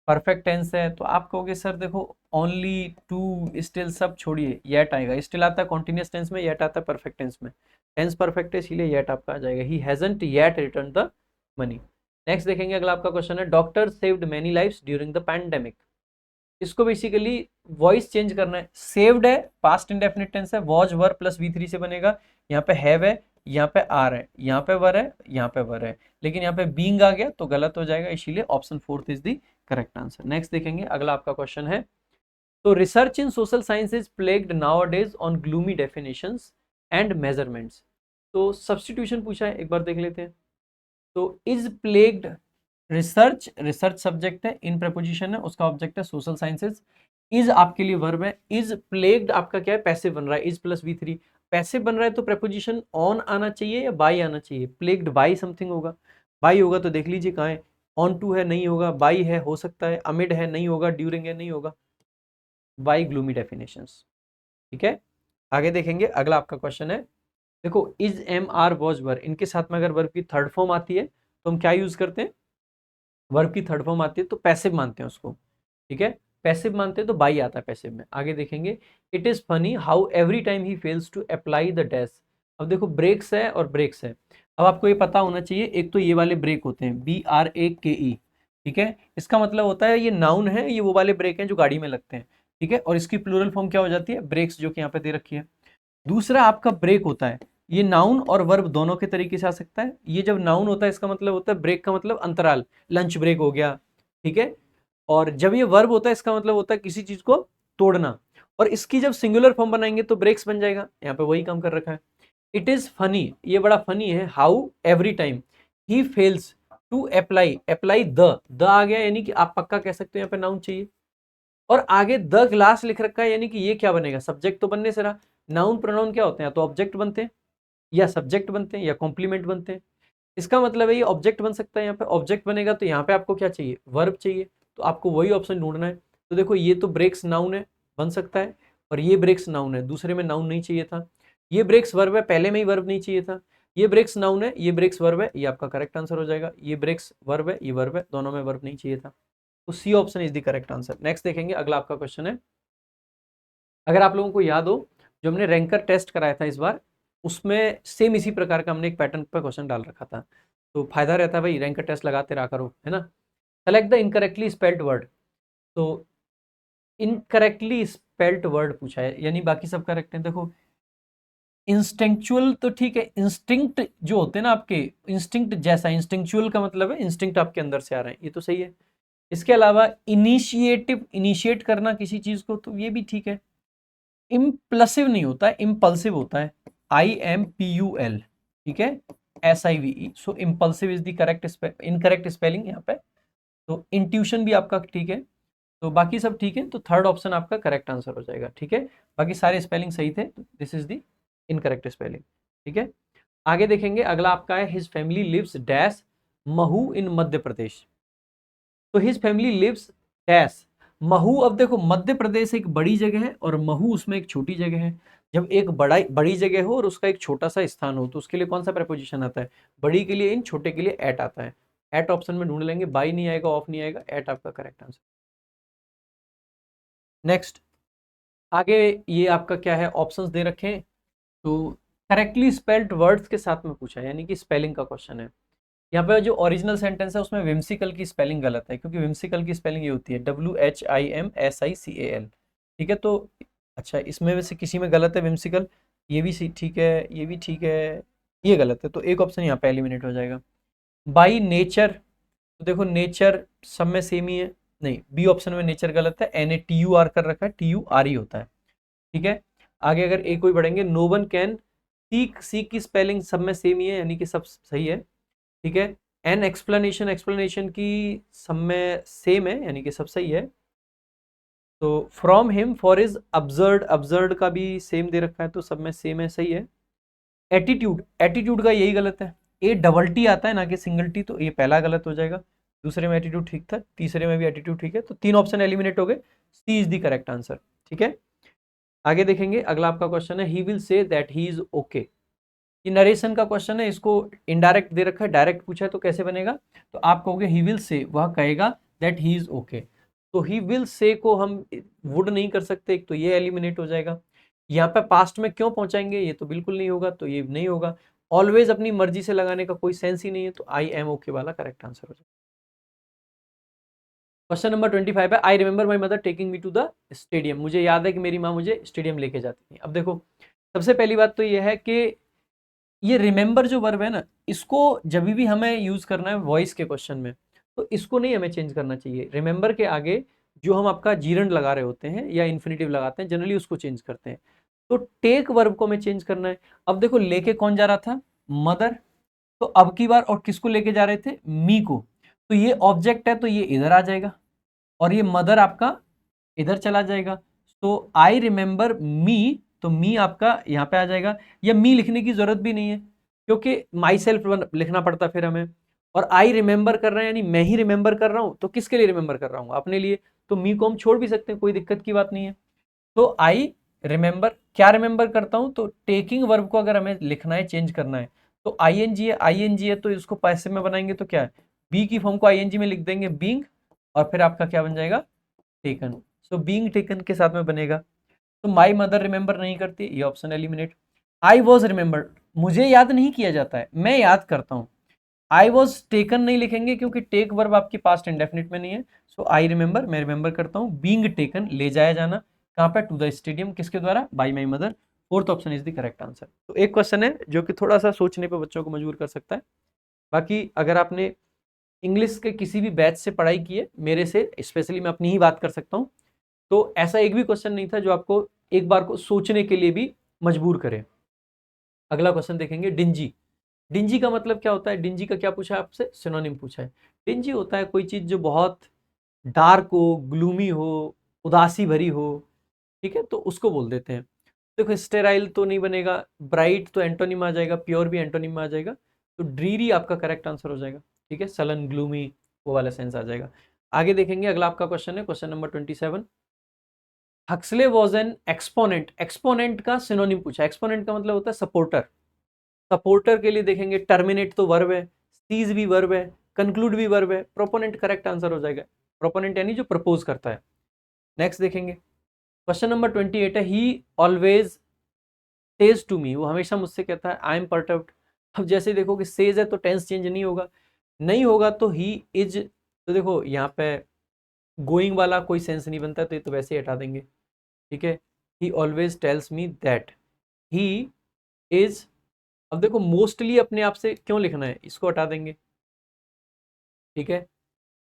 परफेक्ट टेंस है, तो आप कहोगे सर देखो ओनली टू स्टिल सब छोड़िए, येट आएगा, स्टिल आता है कॉन्टिन्यूस टेंस में, येट आता है परफेक्ट टेंस में, टेंस परफेक्ट है इसीलिए येट आपका आ जाएगा, he hasn't yet return the money. Next देखेंगे अगला आपका क्वेश्चन है, doctor saved many lives during the pandemic. इसको बेसिकली वॉइस चेंज करना है, सेव्ड है पास्ट इंडेफिनिट टेंस है, वॉज वर प्लस V3 से बनेगा, यहाँ पे हैव है, यहाँ पे आर है, यहाँ पे वर है, यहाँ पे वर है, लेकिन यहाँ पे बीइंग आ गया तो गलत हो जाएगा, इसीलिए option 4 is the correct answer. Next देखेंगे अगला आपका क्वेश्चन है, तो research in social science is plagued now days on gloomy definitions and measurements. तो सब्सटीट्यूशन पूछा है, एक बार देख लेते हैं। तो is plagued, research, research subject है, इन प्रपोजिशन है, उसका ऑब्जेक्ट है सोशल साइंसेज, इज आपके लिए वर्ब है, इज प्लेग्ड आपका क्या है, पैसिव बन रहा है, इज प्लस V3, पैसिव बन रहा है तो प्रपोजिशन ऑन आना चाहिए या बाई आना चाहिए, प्लेग्ड बाई समथिंग होगा, बाई होगा तो देख लीजिए कहाँ है, ऑन टू है नहीं होगा, बाई है हो सकता है, अमिड है नहीं होगा, ड्यूरिंग है नहीं होगा, बाई ग्लूमी डेफिनेशंस, ठीक है। आगे देखेंगे अगला आपका क्वेश्चन है, देखो is am are was were, इनके साथ में अगर वर्ब की थर्ड फॉर्म आती है तो हम क्या यूज करते हैं, वर्ब की थर्ड फॉर्म आती है तो पैसिव मानते हैं उसको, ठीक है, पैसिव मानते हैं तो बाई आता है पैसिव में। आगे देखेंगे, it is funny how every time he fails to apply the dash. अब देखो ब्रेक्स है और ब्रेक्स है, अब आपको ये पता होना चाहिए, एक तो ये वाले ब्रेक होते हैं BRAKE, ठीक है, इसका मतलब होता है ये नाउन है, ये वो वाले ब्रेक हैं जो गाड़ी में लगते हैं, ठीक है, और इसकी प्लूरल फॉर्म क्या हो जाती है, ब्रेक्स, जो कि यहाँ पे दे रखी है। दूसरा आपका ब्रेक होता है, ये नाउन और वर्ब दोनों के तरीके से आ सकता है, ये जब नाउन होता है इसका मतलब होता है ब्रेक का मतलब अंतराल, लंच ब्रेक हो गया, ठीक है, और जब ये वर्ब होता है इसका मतलब होता है किसी चीज को तोड़ना, और इसकी जब सिंगुलर फॉर्म बनाएंगे तो ब्रेक्स बन जाएगा, यहाँ पे वही काम कर रखा है। इट इज फनी, ये बड़ा फनी है, how every time he fails to apply, apply the आ गया यानी कि आप पक्का कह सकते हो यहाँ पे नाउन चाहिए, और आगे द ग्लास लिख रखा है यानी कि ये क्या बनेगा, सब्जेक्ट तो बनने से रहा, नाउन प्रोनाउन क्या होते हैं, तो ऑब्जेक्ट बनते हैं या सब्जेक्ट बनते हैं या कॉम्प्लीमेंट बनते हैं, इसका मतलब है ये ऑब्जेक्ट बन सकता है, यहाँ पे ऑब्जेक्ट बनेगा तो यहाँ पे आपको क्या चाहिए, वर्ब चाहिए, तो आपको वही ऑप्शन ढूंढना है। तो देखो ये तो ब्रेक्स नाउन है, बन सकता है, और ये ब्रेक्स नाउन है, दूसरे में नाउन नहीं चाहिए था, ये ब्रेक्स वर्ब है, पहले में ही वर्ब नहीं चाहिए था, ये ब्रेक्स नाउन है, ये ब्रेक्स वर्ब है, ये आपका करेक्ट आंसर हो जाएगा, ये ब्रेक्स वर्ब है, ये वर्ब है, दोनों में वर्ब नहीं चाहिए था। तो C option is the correct answer. Next देखेंगे, अगला आपका क्वेश्चन है, अगर आप लोगों को याद हो जो हमने रैंकर टेस्ट कराया था इस बार, उसमें सेम इसी प्रकार का हमने एक पैटर्न पर क्वेश्चन डाल रखा था। तो फायदा रहता है भाई, रैंकर टेस्ट लगाते रहा करो, है ना। Select the incorrectly spelled word. तो इनकरेक्टली स्पेल्ड वर्ड पूछा है, यानी बाकी सब करेक्ट है। देखो इंस्टिंक्चुअल तो ठीक है, इंस्टिंक्ट जो होते हैं ना आपके, इंस्टिंक्ट जैसा, इंस्टिंक्चुअल का मतलब है इंस्टिंक्ट आपके अंदर से आ रहे हैं, ये तो सही है। इसके अलावा इनिशिएटिव, इनिशिएट करना किसी चीज को, तो ये भी ठीक है। इम्पल्सिव नहीं होता है, इम्पल्सिव होता है, IMPUL, ठीक है, SIVE। So impulsive is the correct, incorrect spelling यहाँ पे। तो इंट्यूशन भी आपका ठीक है, तो बाकी सब ठीक है, तो थर्ड ऑप्शन आपका करेक्ट आंसर हो जाएगा, ठीक है। बाकी सारे स्पेलिंग सही थे, this is the incorrect spelling, ठीक है। आगे देखेंगे, अगला आपका है his family lives dash Mhow in Madhya Pradesh. तो his family lives dash Mhow. अब देखो मध्य प्रदेश एक बड़ी जगह है और महू उसमें एक छोटी जगह है। जब एक बड़ी जगह हो और उसका एक छोटा सा स्थान हो, तो उसके लिए कौन सा प्रेपोजिशन आता है? बड़ी के लिए इन, छोटे के लिए एट आता है। एट ऑप्शन में ढूंढ लेंगे, बाई नहीं आएगा, ऑफ नहीं आएगा, एट आपका करेक्ट आंसर। नेक्स्ट, आगे ये आपका क्या है, ऑप्शंस दे रखे हैं, तो करेक्टली स्पेल्ड वर्ड्स के साथ में पूछा है, यानी कि स्पेलिंग का क्वेश्चन है। यहाँ पे जो ओरिजिनल सेंटेंस है उसमें विम्सिकल की स्पेलिंग गलत है, क्योंकि विम्सिकल की स्पेलिंग ये होती है WHIMSICAL, ठीक है। तो अच्छा, इसमें वैसे किसी में गलत है विम्सिकल, ये भी ठीक है, ये भी ठीक है, ये गलत है, तो एक ऑप्शन यहाँ पे एलिमिनेट हो जाएगा। बाई नेचर, तो देखो नेचर सब में सेम ही है, नहीं, बी ऑप्शन में नेचर गलत है, NATUR कर रखा है, TURE होता है, ठीक है। आगे अगर एक कोई बढ़ेंगे, no one can seek, seek की स्पेलिंग सब में सेम ही है, यानी कि सब सही है, ठीक है। एन एक्सप्लेनेशन, एक्सप्लेनेशन की सब में सेम है, यानी कि सब सही है। तो from him for is absurd, absurd का भी सेम दे रखा है, तो सब में सेम है, सही है। एटीट्यूड, एटीट्यूड का यही गलत है, ATT आता है ना कि सिंगल टी, तो ये पहला गलत हो जाएगा। दूसरे में एटीट्यूड ठीक था, तीसरे में भी एटीट्यूड ठीक है, तो तीन ऑप्शन एलिमिनेट हो गए, सी इज द करेक्ट आंसर, ठीक है। आगे देखेंगे, अगला आपका क्वेश्चन है, he will say that he is okay. ये नरेशन का क्वेश्चन है, इसको इनडायरेक्ट दे रखा है, डायरेक्ट पूछा है, तो कैसे बनेगा? तो आप कहोगे ही विल से, वह कहेगा दैट ही इज ओके। तो ही विल से को हम वुड नहीं कर सकते, एक तो ये एलिमिनेट हो जाएगा। यहाँ पे पास्ट में क्यों पहुंचाएंगे, ये तो बिल्कुल नहीं होगा, तो ये नहीं होगा। ऑलवेज अपनी मर्जी से लगाने का कोई सेंस ही नहीं है, तो आई एम ओके वाला करेक्ट आंसर हो जाएगा। क्वेश्चन नंबर 25 है, I remember my mother taking me to the stadium. मुझे याद है कि मेरी माँ मुझे स्टेडियम लेके जाती थी। अब देखो, सबसे पहली बात तो ये है कि ये रिमेंबर जो वर्ब है ना, इसको जब भी हमें यूज करना है वॉइस के क्वेश्चन में, तो इसको नहीं हमें चेंज करना चाहिए। रिमेंबर के आगे जो हम आपका जीरंड लगा रहे होते हैं या इन्फिनेटिव लगाते हैं, जनरली उसको चेंज करते हैं। तो टेक वर्ब को हमें चेंज करना है। अब देखो, लेके कौन जा रहा था? मदर। तो अब की बार और किसको लेके जा रहे थे? मी को। तो ये ऑब्जेक्ट है, तो ये इधर आ जाएगा, और ये मदर आपका इधर चला जाएगा। तो आई रिमेंबर मी, तो मी आपका यहाँ पे आ जाएगा। या मी लिखने की जरूरत भी नहीं है, क्योंकि माई सेल्फ लिखना पड़ता फिर हमें। और आई रिमेंबर कर रहे हैं, यानी मैं ही रिमेंबर कर रहा हूँ, तो किसके लिए रिमेंबर कर रहा हूँ? अपने लिए। तो मी को हम छोड़ भी सकते हैं, कोई दिक्कत की बात नहीं है। तो आई रिमेंबर, क्या रिमेंबर करता हूँ? तो टेकिंग वर्ब को अगर हमें लिखना है, चेंज करना है, तो आईएनजी है, आईएनजी है, तो इसको पैसिव में बनाएंगे तो क्या है? बी की फॉर्म को आईएनजी में लिख देंगे, बींग, और फिर आपका क्या बन जाएगा? टेकन। सो बीइंग टेकन के साथ में बनेगा। तो माई मदर रिमेंबर नहीं करती, ये option eliminate. I was remembered, मुझे याद नहीं किया जाता है, मैं याद करता हूँ। आई वॉज टेकन नहीं लिखेंगे, क्योंकि टेक वर्ब आपकी पास्ट इंडेफिनिट में नहीं है। सो आई रिमेंबर, मैं रिमेंबर करता हूँ। बीइंग टेकन, ले जाया जाना, कहाँ पे? टू द स्टेडियम, किसके द्वारा? By my mother. Fourth option is the correct answer. तो एक क्वेश्चन है जो कि थोड़ा सा सोचने पे बच्चों को मजबूर कर सकता है। बाकी अगर आपने इंग्लिश के किसी भी बैच से पढ़ाई की है, मेरे से स्पेशली मैं अपनी ही बात कर सकता हूँ, तो ऐसा एक भी क्वेश्चन नहीं था जो आपको एक बार को सोचने के लिए भी मजबूर करे। अगला क्वेश्चन देखेंगे, डिंजी। डिंजी का मतलब क्या होता है? डिंजी का क्या पूछा है आपसे? सिनोनिम पूछा है। डिंजी होता है कोई चीज जो बहुत डार्क हो, ग्लूमी हो, उदासी भरी हो, ठीक है, तो उसको बोल देते हैं। देखो, स्टेराइल तो नहीं बनेगा, ब्राइट तो एंटोनिम आ जाएगा, प्योर भी एंटोनिम आ जाएगा, तो ड्रीरी आपका करेक्ट आंसर हो जाएगा, ठीक है। सलन, ग्लूमी, वो वाला सेंस आ जाएगा। आगे देखेंगे, अगला आपका क्वेश्चन है, question number 27। Huxley was an exponent. Exponent का सिनोनिम पूछा। एक्सपोनेंट का मतलब होता है सपोर्टर। सपोर्टर के लिए देखेंगे, टर्मिनेट तो वर्ब है, सीज भी वर्ब है, कंक्लूड भी वर्ब है, प्रोपोनेंट करेक्ट आंसर हो जाएगा। प्रोपोनेंट यानी जो प्रपोज करता है। नेक्स्ट देखेंगे, क्वेश्चन नंबर 28 है, he always says to me, वो हमेशा मुझसे कहता है आई एम परटर्ब्ड। अब जैसे देखो कि सेज है तो टेंस चेंज नहीं होगा, नहीं होगा तो ही इज, तो देखो यहाँ पे गोइंग वाला कोई सेंस नहीं बनता, तो ये तो वैसे ही हटा देंगे, ठीक है। He always tells me that he is, अब देखो मोस्टली अपने आप से क्यों लिखना है, इसको हटा देंगे, ठीक है।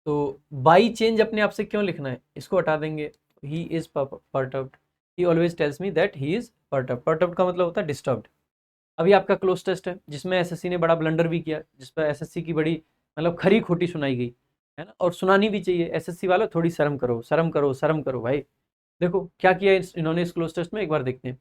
तो बाई चेंज अपने आप से क्यों लिखना है, इसको हटा देंगे, he is perturbed. He always tells me that he is perturbed, perturbed का मतलब होता है डिस्टर्ब्ड। अभी आपका क्लोज टेस्ट है जिसमें एसएससी ने बड़ा ब्लंडर भी किया, जिस पर एसएससी की बड़ी मतलब खरी खोटी सुनाई गई है ना, और सुनानी भी चाहिए। एसएससी वालों थोड़ी शर्म करो, शर्म करो, शर्म करो भाई। देखो क्या किया इन्होंने इस क्लोज टेस्ट में, एक बार देखते हैं।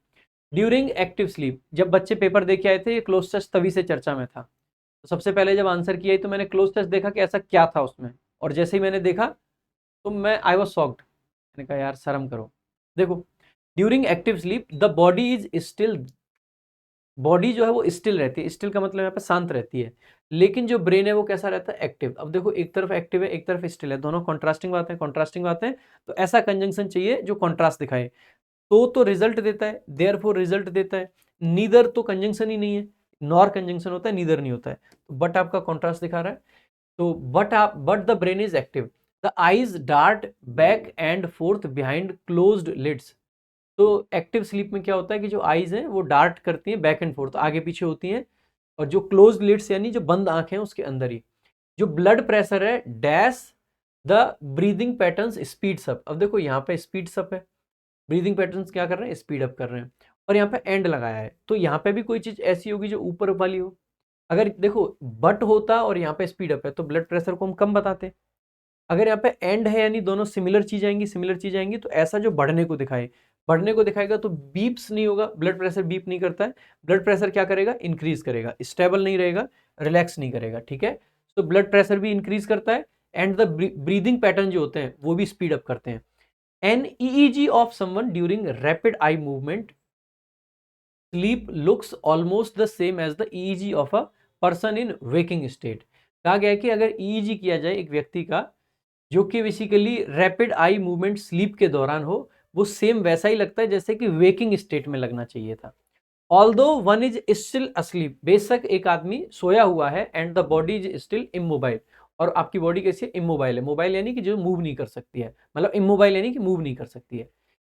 ड्यूरिंग एक्टिव स्लीप, जब बच्चे पेपर दे के आए थे, ये क्लोज टेस्ट तभी से चर्चा में था। तो सबसे पहले जब आंसर किया तो मैंने क्लोज टेस्ट देखा कि ऐसा क्या था उसमें, और जैसे ही मैंने देखा तो मैं आई वॉज शॉक्ड, मैंने कहा यार शर्म करो। देखो, during active sleep the body is still, body जो है वो स्टिल रहती है, स्टिल का मतलब यहाँ पे शांत रहती है, लेकिन जो ब्रेन है वो कैसा रहता है, एक्टिव। अब देखो एक तरफ एक्टिव है एक तरफ स्टिल है, दोनों कॉन्ट्रास्टिंग बातें, कॉन्ट्रास्टिंग बातें, तो ऐसा कंजंक्शन चाहिए जो कॉन्ट्रास्ट दिखाए। तो रिजल्ट देता है, देयरफॉर रिजल्ट देता है, नीदर तो कंजंक्शन ही नहीं है, नॉर कंजंक्शन होता है, नीदर नहीं होता है, तो बट आपका कॉन्ट्रास्ट दिखा रहा है। तो but the brain is active, the eyes dart back and forth behind closed lids. तो एक्टिव स्लीप में क्या होता है कि जो आईज हैं वो डार्ट करती हैं बैक एंड फोर्थ, आगे पीछे होती हैं, और जो क्लोज लिड्स यानी जो बंद आंखें हैं उसके अंदर ही। जो ब्लड प्रेशर है dash the breathing patterns speeds up. अब देखो यहाँ पे स्पीड्स अप है, ब्रीदिंग पैटर्न्स क्या कर रहे हैं, स्पीड अप कर रहे हैं, और यहाँ पे एंड लगाया है, तो यहाँ पे भी कोई चीज ऐसी होगी जो ऊपर वाली हो। अगर देखो बट होता और यहाँ पे स्पीड अप है तो ब्लड प्रेशर को हम कम बताते। अगर यहाँ पे एंड है यानी दोनों सिमिलर चीज आएंगी, सिमिलर चीज आएंगी, तो ऐसा जो बढ़ने को दिखाए, बढ़ने को दिखाएगा तो बीप्स नहीं होगा, ब्लड प्रेशर बीप नहीं करता है, ब्लड प्रेशर क्या करेगा, इंक्रीज करेगा, स्टेबल नहीं रहेगा, रिलैक्स नहीं करेगा, ठीक है। तो ब्लड प्रेशर भी इंक्रीज करता है, एंड द ब्रीदिंग पैटर्न जो होते हैं वो भी स्पीड अप करते हैं। An EEG of someone during rapid eye movement sleep looks almost the same as the EEG of a person in waking state. कहा गया है कि अगर ईईजी किया जाए एक व्यक्ति का जो कि basically rapid eye movement sleep के दौरान हो, वो सेम वैसा ही लगता है जैसे कि वेकिंग स्टेट में लगना चाहिए था। Although one is still asleep, बेशक एक आदमी सोया हुआ है, and the body is still immobile, और आपकी बॉडी कैसी है, इमोबाइल है। मोबाइल यानी कि जो मूव नहीं कर सकती है, मतलब इमोबाइल यानी कि मूव नहीं कर सकती है।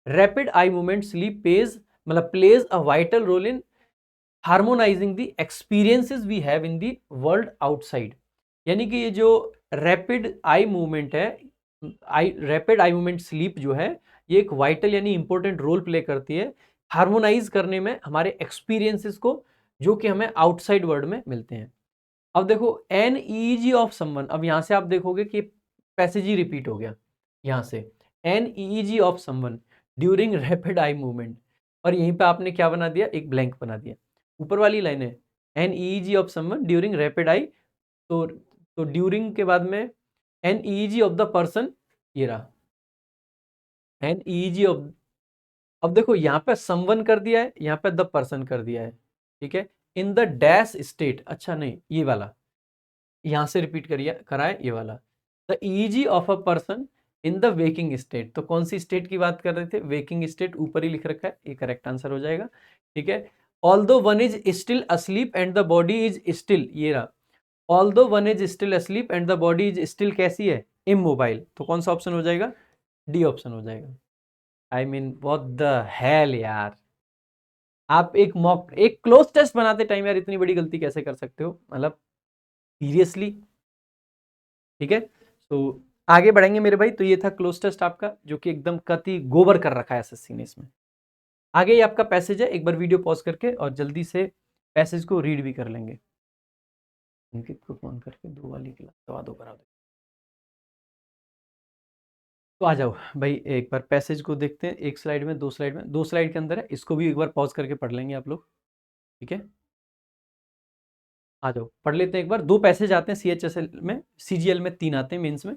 Rapid eye movement sleep plays मतलब plays a vital role in harmonising the experiences we have in the world outside. यानी कि ये जो रैपिड आई मूवमेंट है, रैपिड आई मूवमेंट स्लीप जो है, ये एक वाइटल यानी इंपॉर्टेंट रोल प्ले करती है हार्मोनाइज करने में हमारे एक्सपीरियंसेस को, जो कि हमें आउटसाइड वर्ल्ड में मिलते हैं। अब देखो एन ईईजी ऑफ समवन, अब यहां से आप देखोगे कि पैसेज ही रिपीट हो गया यहां से, an EEG of someone during rapid eye movement, और यहीं पे आपने क्या बना दिया, एक ब्लैंक बना दिया। ऊपर वाली लाइन है an EEG of someone during rapid eye, तो ड्यूरिंग के बाद में an EEG of the person, ये रहा एन ईईजी ऑफ, अब देखो यहाँ पे समवन कर दिया है, यहाँ पे द पर्सन कर दिया है, ठीक है। इन द डैश स्टेट, अच्छा नहीं ये वाला यहां से रिपीट करिए, कराए ये वाला, the easy of a person in the waking state. तो कौन सी स्टेट की बात कर रहे थे, वेकिंग स्टेट, ऊपर ही लिख रखा है, ये करेक्ट आंसर हो जाएगा, ठीक है। Although one is still asleep and the body is still, ये रहा, although one is still asleep and the body is still कैसी है, इमोबाइल, तो कौन सा ऑप्शन हो जाएगा, डी ऑप्शन हो जाएगा। I mean what the hell यार, आप एक क्लोज टेस्ट बनाते टाइम यार इतनी बड़ी गलती कैसे कर सकते हो, मतलब सीरियसली, ठीक है। तो आगे बढ़ेंगे मेरे भाई, तो ये था क्लोज टेस्ट आपका, जो कि एकदम कति गोबर कर रखा है एसएससी ने इसमें। आगे ये आपका पैसेज है, एक बार वीडियो पॉज करके और जल्दी से पैसेज को रीड भी कर लेंगे। अंकित को फोन करके 2 वाली क्लास दवा दो करा दो। तो आ जाओ भाई, एक बार पैसेज को देखते हैं, एक स्लाइड में, 2 स्लाइड में, 2 स्लाइड के अंदर है, इसको भी एक बार पॉज करके पढ़ लेंगे आप लोग, ठीक है। आ जाओ पढ़ लेते हैं एक बार। 2 पैसेज आते हैं सीएचएसएल में, सीजीएल में 3 आते हैं मेंस में।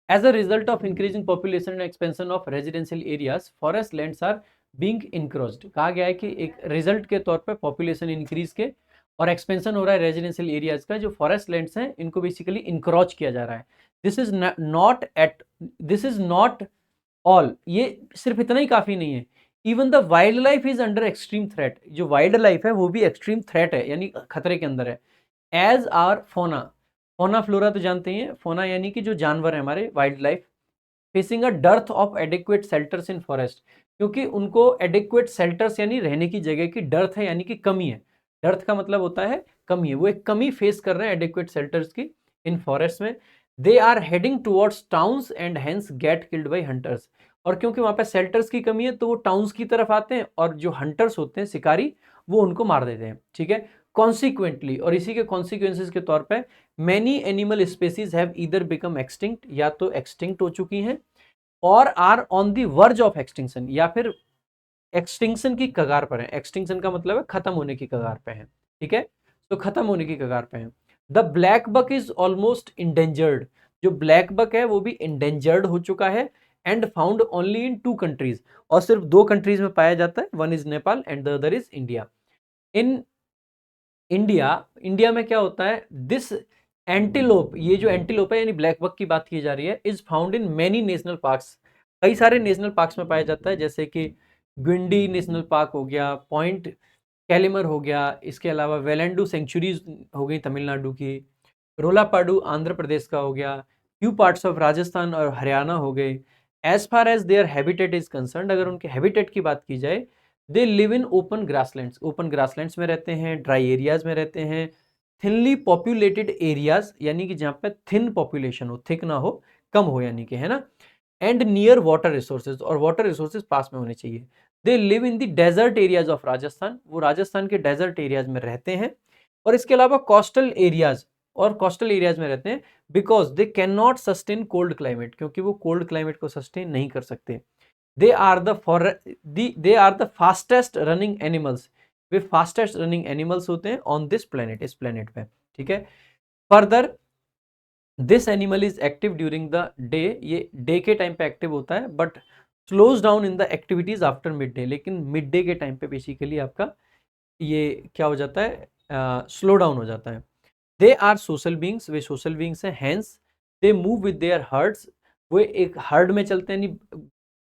As a result of increasing population and expansion of residential areas, forest lands are being encroached। कहा गया है कि एक रिजल्ट के तौर पर पॉपुलेशन इंक्रीज के और एक्सपेंशन हो रहा है रेजिडेंशियल एरियाज का, जो फॉरेस्ट लैंड्स हैं इनको बेसिकली इंक्रोच किया जा रहा है। This is not at this is not all, ये सिर्फ इतना ही काफी नहीं है। Even the wild life is under extreme threat, जो वाइल्ड लाइफ है वो भी एक्सट्रीम थ्रेट है, यानी खतरे के अंदर है। एज आर फोना, फोना फ्लोरा तो जानते हैं, फोना यानी कि जो जानवर है हमारे, wild life, facing a dearth of adequate shelters in forest, क्योंकि उनको एडिक्वेट शेल्टर्स यानी रहने की जगह की डर्थ है, यानी कि कमी है। डर्थ का मतलब होता है कमी है, वो एक कमी फेस कर रहे हैं एडिक्वेट शेल्टर्स की इन फॉरेस्ट में। They are heading towards towns and hence get killed by hunters, और क्योंकि वहां पे शेल्टर्स की कमी है तो वो टाउन्स की तरफ आते हैं, और जो हंटर्स होते हैं, शिकारी, वो उनको मार देते हैं। ठीक है, कॉन्सिक्वेंटली, और इसी के कॉन्सिक्वेंसेज के तौर पे many animal species have either become extinct, या तो एक्सटिंक्ट हो चुकी हैं, और are on the verge of extinction, या फिर एक्सटिंक्शन की कगार पर है। एक्सटिंक्शन का मतलब है खत्म होने की कगार पे है। ठीक है, तो खत्म होने की कगार पे है। The blackbuck is almost endangered, जो ब्लैक बक है वो भी इंडेंजर्ड हो चुका है। And found only in 2 countries, और सिर्फ 2 कंट्रीज में पाया जाता है, one is Nepal and the other is India. In India, India में क्या होता है, दिस एंटीलोप, ये जो एंटीलोप है यानी ब्लैक बक की बात की जा रही है, is found in many national parks, कई सारे नेशनल पार्क्स में पाया जाता है, जैसे कि ग्विंडी नेशनल पार्क हो गया, पॉइंट कैलिमर हो गया, इसके अलावा वेलेंडू सेंचुरीज हो गई तमिलनाडु की, रोलापाडू आंध्र प्रदेश का हो गया, फ्यू पार्ट्स ऑफ राजस्थान और हरियाणा हो गए। As far as their habitat is concerned, अगर उनके हैबिटेट की बात की जाए, they live in open grasslands, open grasslands में रहते हैं, ड्राई एरियाज में रहते हैं, थिनली पॉपुलेटेड एरियाज, यानी कि जहाँ पे थिन पॉपुलेशन हो, थिक ना हो, कम हो, यानी कि, है ना, एंड नियर वाटर रिसोर्सेज, और वाटर रिसोर्सेज पास में होने चाहिए। They live in the desert areas of Rajasthan, वो राजस्थान के डेजर्ट एरियाज में रहते हैं, और इसके अलावा कोस्टल एरियाज, और कोस्टल एरियाज में रहते हैं, because they can not sustain cold climate, क्योंकि वो कोल्ड क्लाइमेट को सस्टेन नहीं कर सकते। They are they are the fastest running animals, वे फास्टेस्ट रनिंग एनिमल्स होते हैं ऑन दिस प्लेनेट, इस प्लेनेट पे। ठीक है, further this animal is active during the day, ये डे के टाइम पे एक्टिव होता है, but slows down in the activities after mid day, लेकिन मिड डे के टाइम पे बेसिकली आपका ये क्या हो जाता है, स्लो डाउन हो जाता है। दे आर सोशल बींग्स, वे सोशल बींग्स हैं, hence they move with their herds, वो एक हर्ड में चलते हैं,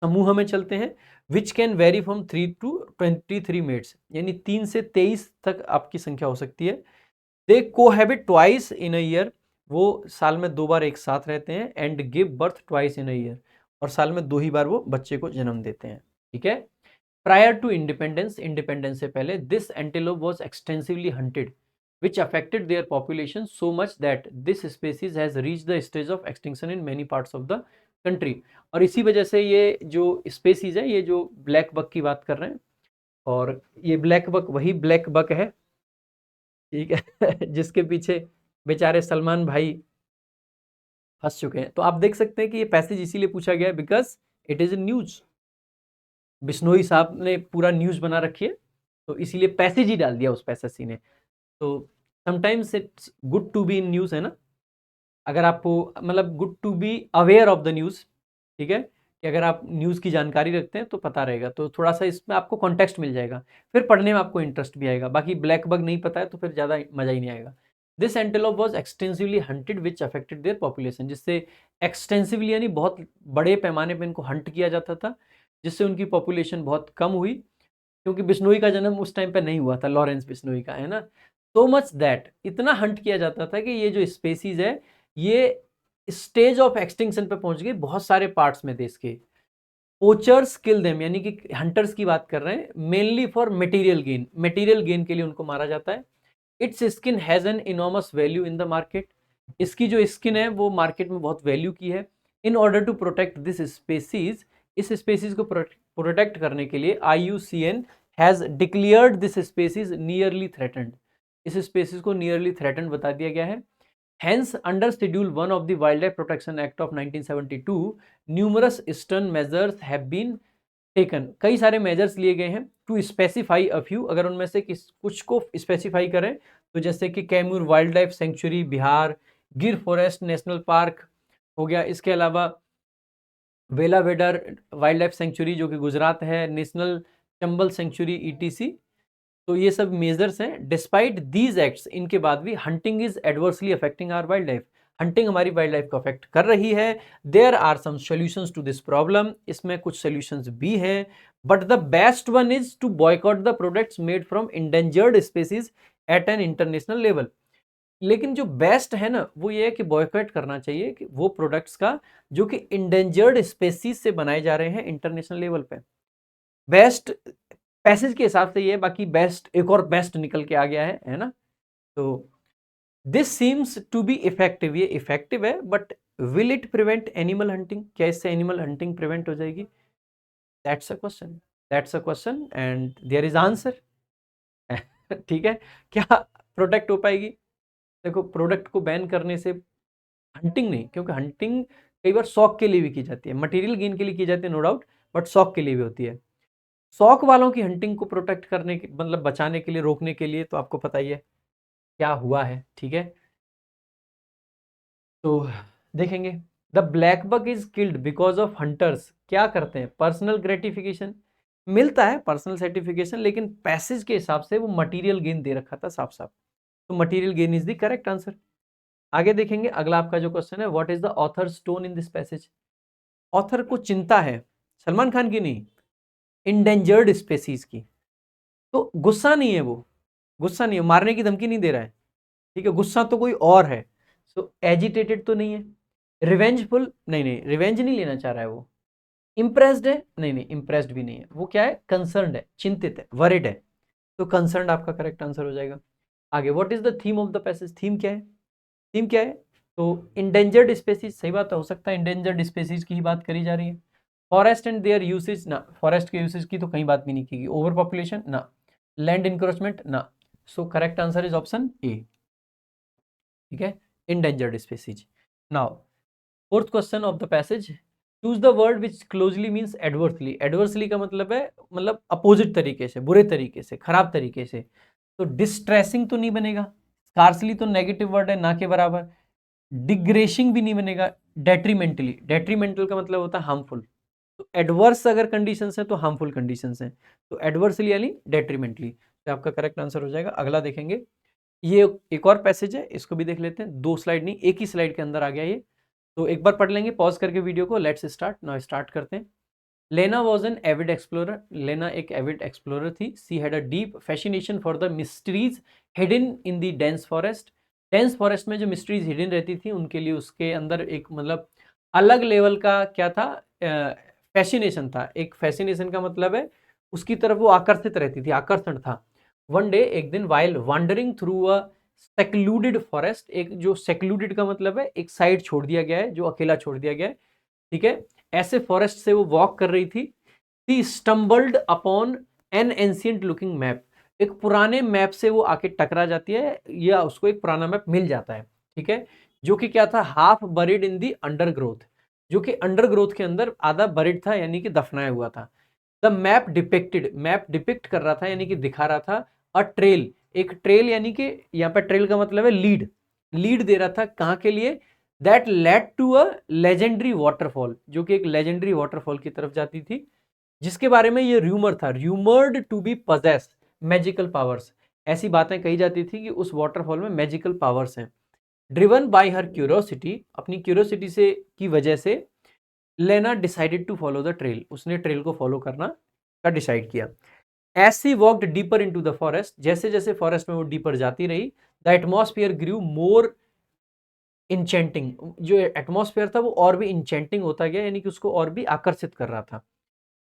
समूह में चलते हैं, which can very from 3 to 23 minutes, यानी 3 से 23 तक आपकी संख्या हो सकती है। They cohabit twice in a year, वो साल में 2 बार एक साथ रहते हैं, and give birth twice in a year, और साल में 2 ही बार वो बच्चे को जन्म देते हैं। ठीक है, प्रायर टू इंडिपेंडेंस, इंडिपेंडेंस से पहले, this antelope was extensively hunted which affected their population so much that this species has reached the stage of extinction in many parts of the country। और इसी वजह से ये जो स्पेसीज है, ये जो ब्लैक बक की बात कर रहे हैं, और ये ब्लैक बक वही ब्लैक बक है, ठीक है, जिसके पीछे बेचारे सलमान भाई फंस चुके हैं। तो आप देख सकते हैं कि ये पैसेज इसीलिए पूछा गया है because it is news, Bishnoi साहब ने पूरा न्यूज बना रखी है, तो इसीलिए पैसेज ही डाल दिया उस पैसेज ने। तो sometimes it's good to be in news, है ना, अगर आपको मतलब good to be aware of the news. ठीक है, कि अगर आप न्यूज़ की जानकारी रखते हैं तो पता रहेगा, तो थोड़ा सा इसमें आपको कॉन्टेक्स्ट मिल जाएगा, फिर पढ़ने में आपको इंटरेस्ट भी आएगा। बाकी ब्लैक बग नहीं पता है तो फिर ज़्यादा मज़ा ही नहीं आएगा। This antelope was extensively hunted which affected their population, जिससे एक्सटेंसिवली यानी बहुत बड़े पैमाने पर इनको हंट किया जाता था, जिससे उनकी पॉपुलेशन बहुत कम हुई, क्योंकि बिश्नोई का जन्म उस टाइम पे नहीं हुआ था, लॉरेंस बिश्नोई का, है ना। सो मच दैट इतना हंट किया जाता था कि ये जो स्पेसीज है ये स्टेज ऑफ एक्सटिंक्शन पे पहुंच गई बहुत सारे पार्ट्स में देश के। पोचर्स किल देम, यानी कि हंटर्स की बात कर रहे हैं, mainly for material gain, material gain के लिए उनको मारा जाता है। It's skin has an enormous value in the market, इसकी जो स्किन है वो मार्केट में बहुत वैल्यू की है। In order to protect this species, इस स्पेसीज को प्रोटेक्ट करने के लिए IUCN has declared this species nearly threatened, इस स्पेसीज को नियरली थ्रेटेंड बता दिया गया है। Hence, under Schedule 1 of the Wildlife Protection Act of 1972, numerous stern measures have been taken, कई सारे मेजर्स लिए गए हैं टू स्पेसिफाई अ फ्यू, अगर उनमें से कुछ को स्पेसिफाई करें तो जैसे कि Kaimur wild life sanctuary Bihar, गिर फॉरेस्ट नेशनल पार्क हो गया, इसके अलावा वेलावेडर वाइल्ड लाइफ सेंचुरी जो कि गुजरात है, नेशनल चंबल सेंचुरी ETC, तो ये सब मेजर्स हैं। डिस्पाइट दीज एक्ट्स, इनके बाद भी hunting is adversely affecting our wildlife, hunting हमारी वाइल्ड लाइफ को अफेक्ट कर रही है। There are some solutions to this problem, इसमें कुछ सॉल्यूशंस भी हैं, but the best one is to boycott the products made from endangered species at an international level. लेकिन जो बेस्ट है ना वो ये है कि बॉयकॉट करना चाहिए कि वो प्रोडक्ट्स का जो कि इंडेंजर्ड स्पेसीज से बनाए जा रहे हैं इंटरनेशनल लेवल पे। बेस्ट पैसेज के हिसाब से ये, बाकी बेस्ट एक और बेस्ट निकल के आ गया है ना। तो this seems to be effective, ये इफेक्टिव है, but will it prevent animal hunting, क्या इससे एनिमल हंटिंग प्रिवेंट हो जाएगी? That's a question, that's a question and there is answer. ठीक है, क्या प्रोटेक्ट हो पाएगी? देखो, प्रोडक्ट को बैन करने से हंटिंग नहीं, क्योंकि हंटिंग कई बार शौक के लिए भी की जाती है, मटेरियल गेन के लिए की जाती है नो डाउट, बट शौक के लिए भी होती है। शौक वालों की हंटिंग को प्रोटेक्ट करने के मतलब बचाने के लिए, रोकने के लिए तो आपको पता ही है क्या हुआ है। ठीक है, तो देखेंगे, the black bug is killed because of hunters, क्या करते हैं? पर्सनल ग्रेटिफिकेशन मिलता है, पर्सनल सर्टिफिकेशन, लेकिन पैसेज के हिसाब से वो मटेरियल गेन दे रखा था साफ साफ, तो material gain is the correct answer. आगे देखेंगे, अगला आपका जो क्वेश्चन है, what is the author's tone in this passage? Author को चिंता है सलमान खान की नहीं, इंडेंजर्ड स्पेसीज की। तो गुस्सा नहीं है वो, गुस्सा नहीं है, मारने की धमकी नहीं दे रहा है, ठीक है, गुस्सा तो कोई और है। सो एजिटेटेड तो नहीं है, रिवेंजफुल नहीं, नहीं रिवेंज नहीं लेना चाह रहा है वो, इंप्रेस्ड है नहीं, नहीं इंप्रेस्ड भी नहीं है, वो क्या है? कंसर्न्ड है, चिंतित है, वरिड है। तो कंसर्न्ड आपका करेक्ट आंसर हो जाएगा। आगे, what is the theme of the passage? Theme क्या है? थीम क्या है? तो इंडेंजर्ड स्पेसीज, सही बात हो सकता है इंडेंजर्ड स्पेसीज की ही बात करी जा रही है। फॉरेस्ट एंड देयर यूसेज ना, फॉरेस्ट के यूसेज की तो कहीं बात भी नहीं की। ओवर पॉपुलेशन ना, लैंड इंक्रोचमेंट ना। So correct answer is option A. ठीक है, endangered species. Now fourth question of the passage, choose the word which closely means adversely. Adversely का मतलब है मतलब अपोजिट तरीके से, बुरे तरीके से, खराब तरीके से। तो डिस्ट्रेसिंग तो नहीं बनेगा, स्कार्सली तो नेगेटिव वर्ड है ना के बराबर, डिग्रेशिंग भी नहीं बनेगा, डेट्रीमेंटली, डेट्रीमेंटल का मतलब होता है हार्मफुल। तो एडवर्स अगर कंडीशंस हैं तो हार्मफुल कंडीशंस हैं, तो एडवर्सली यानी डेट्रीमेंटली, तो आपका करेक्ट आंसर हो जाएगा। अगला देखेंगे, ये एक और पैसेज है, इसको भी देख लेते हैं, 2 स्लाइड नहीं, एक ही स्लाइड के अंदर आ गया ये, तो एक बार पढ़ लेंगे पॉज करके वीडियो को। लेट्स स्टार्ट नाउ, स्टार्ट करते हैं। लेना वॉज एन एविड एक्सप्लोरर, लेना एक एविड एक्सप्लोरर थी। She had a deep fascination for the mysteries hidden in the dense forest. Dense forest में जो मिस्ट्रीज हिडन रहती थी उनके लिए उसके अंदर एक मतलब अलग लेवल का क्या था, फैसिनेशन था। एक फैसिनेशन का मतलब है उसकी तरफ वो आकर्षित रहती थी, आकर्षण था। वन डे, एक दिन, while wandering through a secluded forest, एक जो सेक्लूडेड का मतलब है एक साइड छोड़ दिया गया है, जो अकेला छोड़ दिया गया है, ठीक है, ऐसे फॉरेस्ट से वो वॉक कर रही थी। She stumbled upon an ancient looking map, एक पुराने मैप से वो आके टकरा जाती है, या उसको एक पुराना मैप मिल जाता है, ठीक है, जो कि क्या था, हाफ बरीड इन दी अंडरग्रोथ, जो कि अंडरग्रोथ के अंदर आधा बरीड था, यानी कि दफनाया हुआ था। The map depicted, map depict कर रहा था यानी कि दिखा रहा था अ ट्रेल, एक ट्रेल, यानी कि यहाँ पर ट्रेल का मतलब है लीड, लीड दे रहा था कहाँ के लिए? That led to a legendary waterfall, जो कि एक लेजेंडरी वाटरफॉल की तरफ जाती थी, जिसके बारे में ये र्यूमर था, rumoured to be possess magical powers, ऐसी बातें कही जाती थी कि उस वाटरफॉल में मैजिकल पावर्स हैं। ड्रिवन बाय हर क्यूरियोसिटी, अपनी क्यूरियोसिटी से की वजह से Lena decided to follow the trail, उसने ट्रेल को फॉलो करना का डिसाइड किया। As she walked deeper into the forest, जैसे जैसे फॉरेस्ट में वो डीपर जाती रही, the atmosphere grew more enchanting, जो एटमॉस्फेयर था वो और भी इंचेंटिंग होता गया, यानी कि उसको और भी आकर्षित कर रहा था।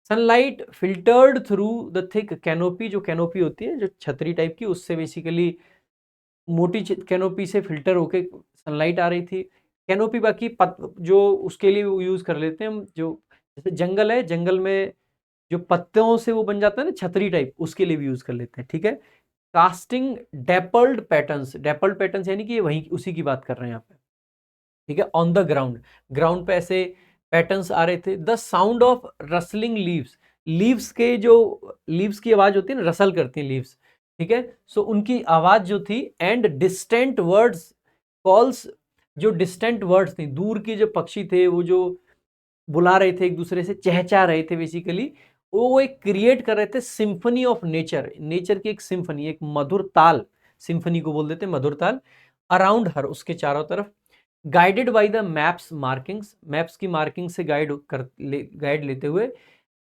Sunlight filtered through the thick canopy, जो कैनोपी होती है जो छतरी टाइप की, उससे बेसिकली मोटी कैनोपी से फिल्टर होके सनलाइट आ रही थी। कैनोपी बाकी जो उसके लिए यूज कर लेते हैं हम, जो जैसे जंगल है, जंगल में जो पत्तों से वो बन जाता है ना छतरी टाइप, उसके लिए भी यूज कर लेते हैं, ठीक है। कास्टिंग डेपल्ड पैटर्न्स, डेपल्ड पैटर्न्स यानी कि वहीं उसी की बात कर रहे हैं यहाँ पे, ठीक है। ऑन द ग्राउंड, ग्राउंड पे ऐसे पैटर्न्स आ रहे थे। The sound of rustling leaves, leaves के जो लीव्स की आवाज होती है ना, रसल करती हैं लीव्स, ठीक है, सो उनकी आवाज जो थी। एंड डिस्टेंट वर्ड्स कॉल्स, जो डिस्टेंट वर्ड्स थी, दूर के जो पक्षी थे वो जो बुला रहे थे एक दूसरे से, चहचा रहे थे बेसिकली, वो एक क्रिएट कर रहे थे सिम्फनी ऑफ नेचर, नेचर की एक सिम्फनी, एक मधुर ताल, सिम्फनी को बोल देते हैं मधुर ताल, अराउंड हर, उसके चारों तरफ। Guided by the map's markings, maps की मार्किंग से गाइड लेते हुए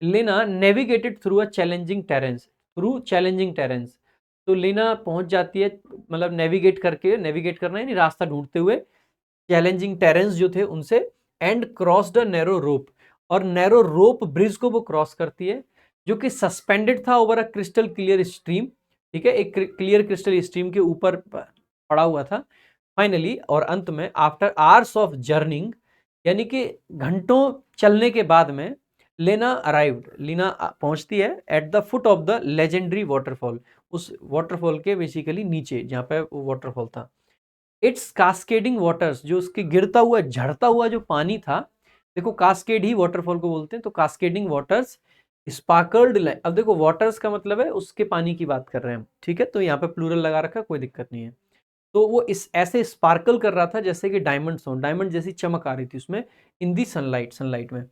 Lena navigated through a challenging terrains, through challenging terrains. तो लेना पहुंच जाती है, मतलब नेविगेट करके, नेविगेट करना यानी रास्ता ढूंढते हुए चैलेंजिंग टेरेंस जो थे उनसे, एंड क्रॉस द नैरो रोप, और नैरो रोप ब्रिज को वो क्रॉस करती है जो कि सस्पेंडेड था over a crystal clear stream, ठीक है, एक क्लियर क्रिस्टल स्ट्रीम के ऊपर पड़ा हुआ था। फाइनली, और अंत में, आफ्टर आवर्स ऑफ जर्निंग, यानी कि घंटों चलने के बाद में, लेना अराइव्ड, लीना पहुंचती है at the foot of the legendary waterfall, उस वाटरफॉल के बेसिकली नीचे जहां पे वाटरफॉल था। इट्स कास्केडिंग वाटर्स, जो उसके गिरता हुआ झड़ता हुआ जो पानी था, देखो कास्केड ही वाटरफॉल को बोलते हैं, तो कास्केडिंग वाटर्स स्पार्कल्ड, अब देखो वाटर्स का मतलब है उसके पानी की बात कर रहे हैं हम, ठीक है, तो यहाँ पे प्लूरल लगा रखा है, कोई दिक्कत नहीं है। तो वो इस ऐसे स्पार्कल कर रहा था जैसे कि डायमंड्स हो, डायमंड जैसी चमक आ रही थी उसमें, इन दी सनलाइट, सनलाइट में।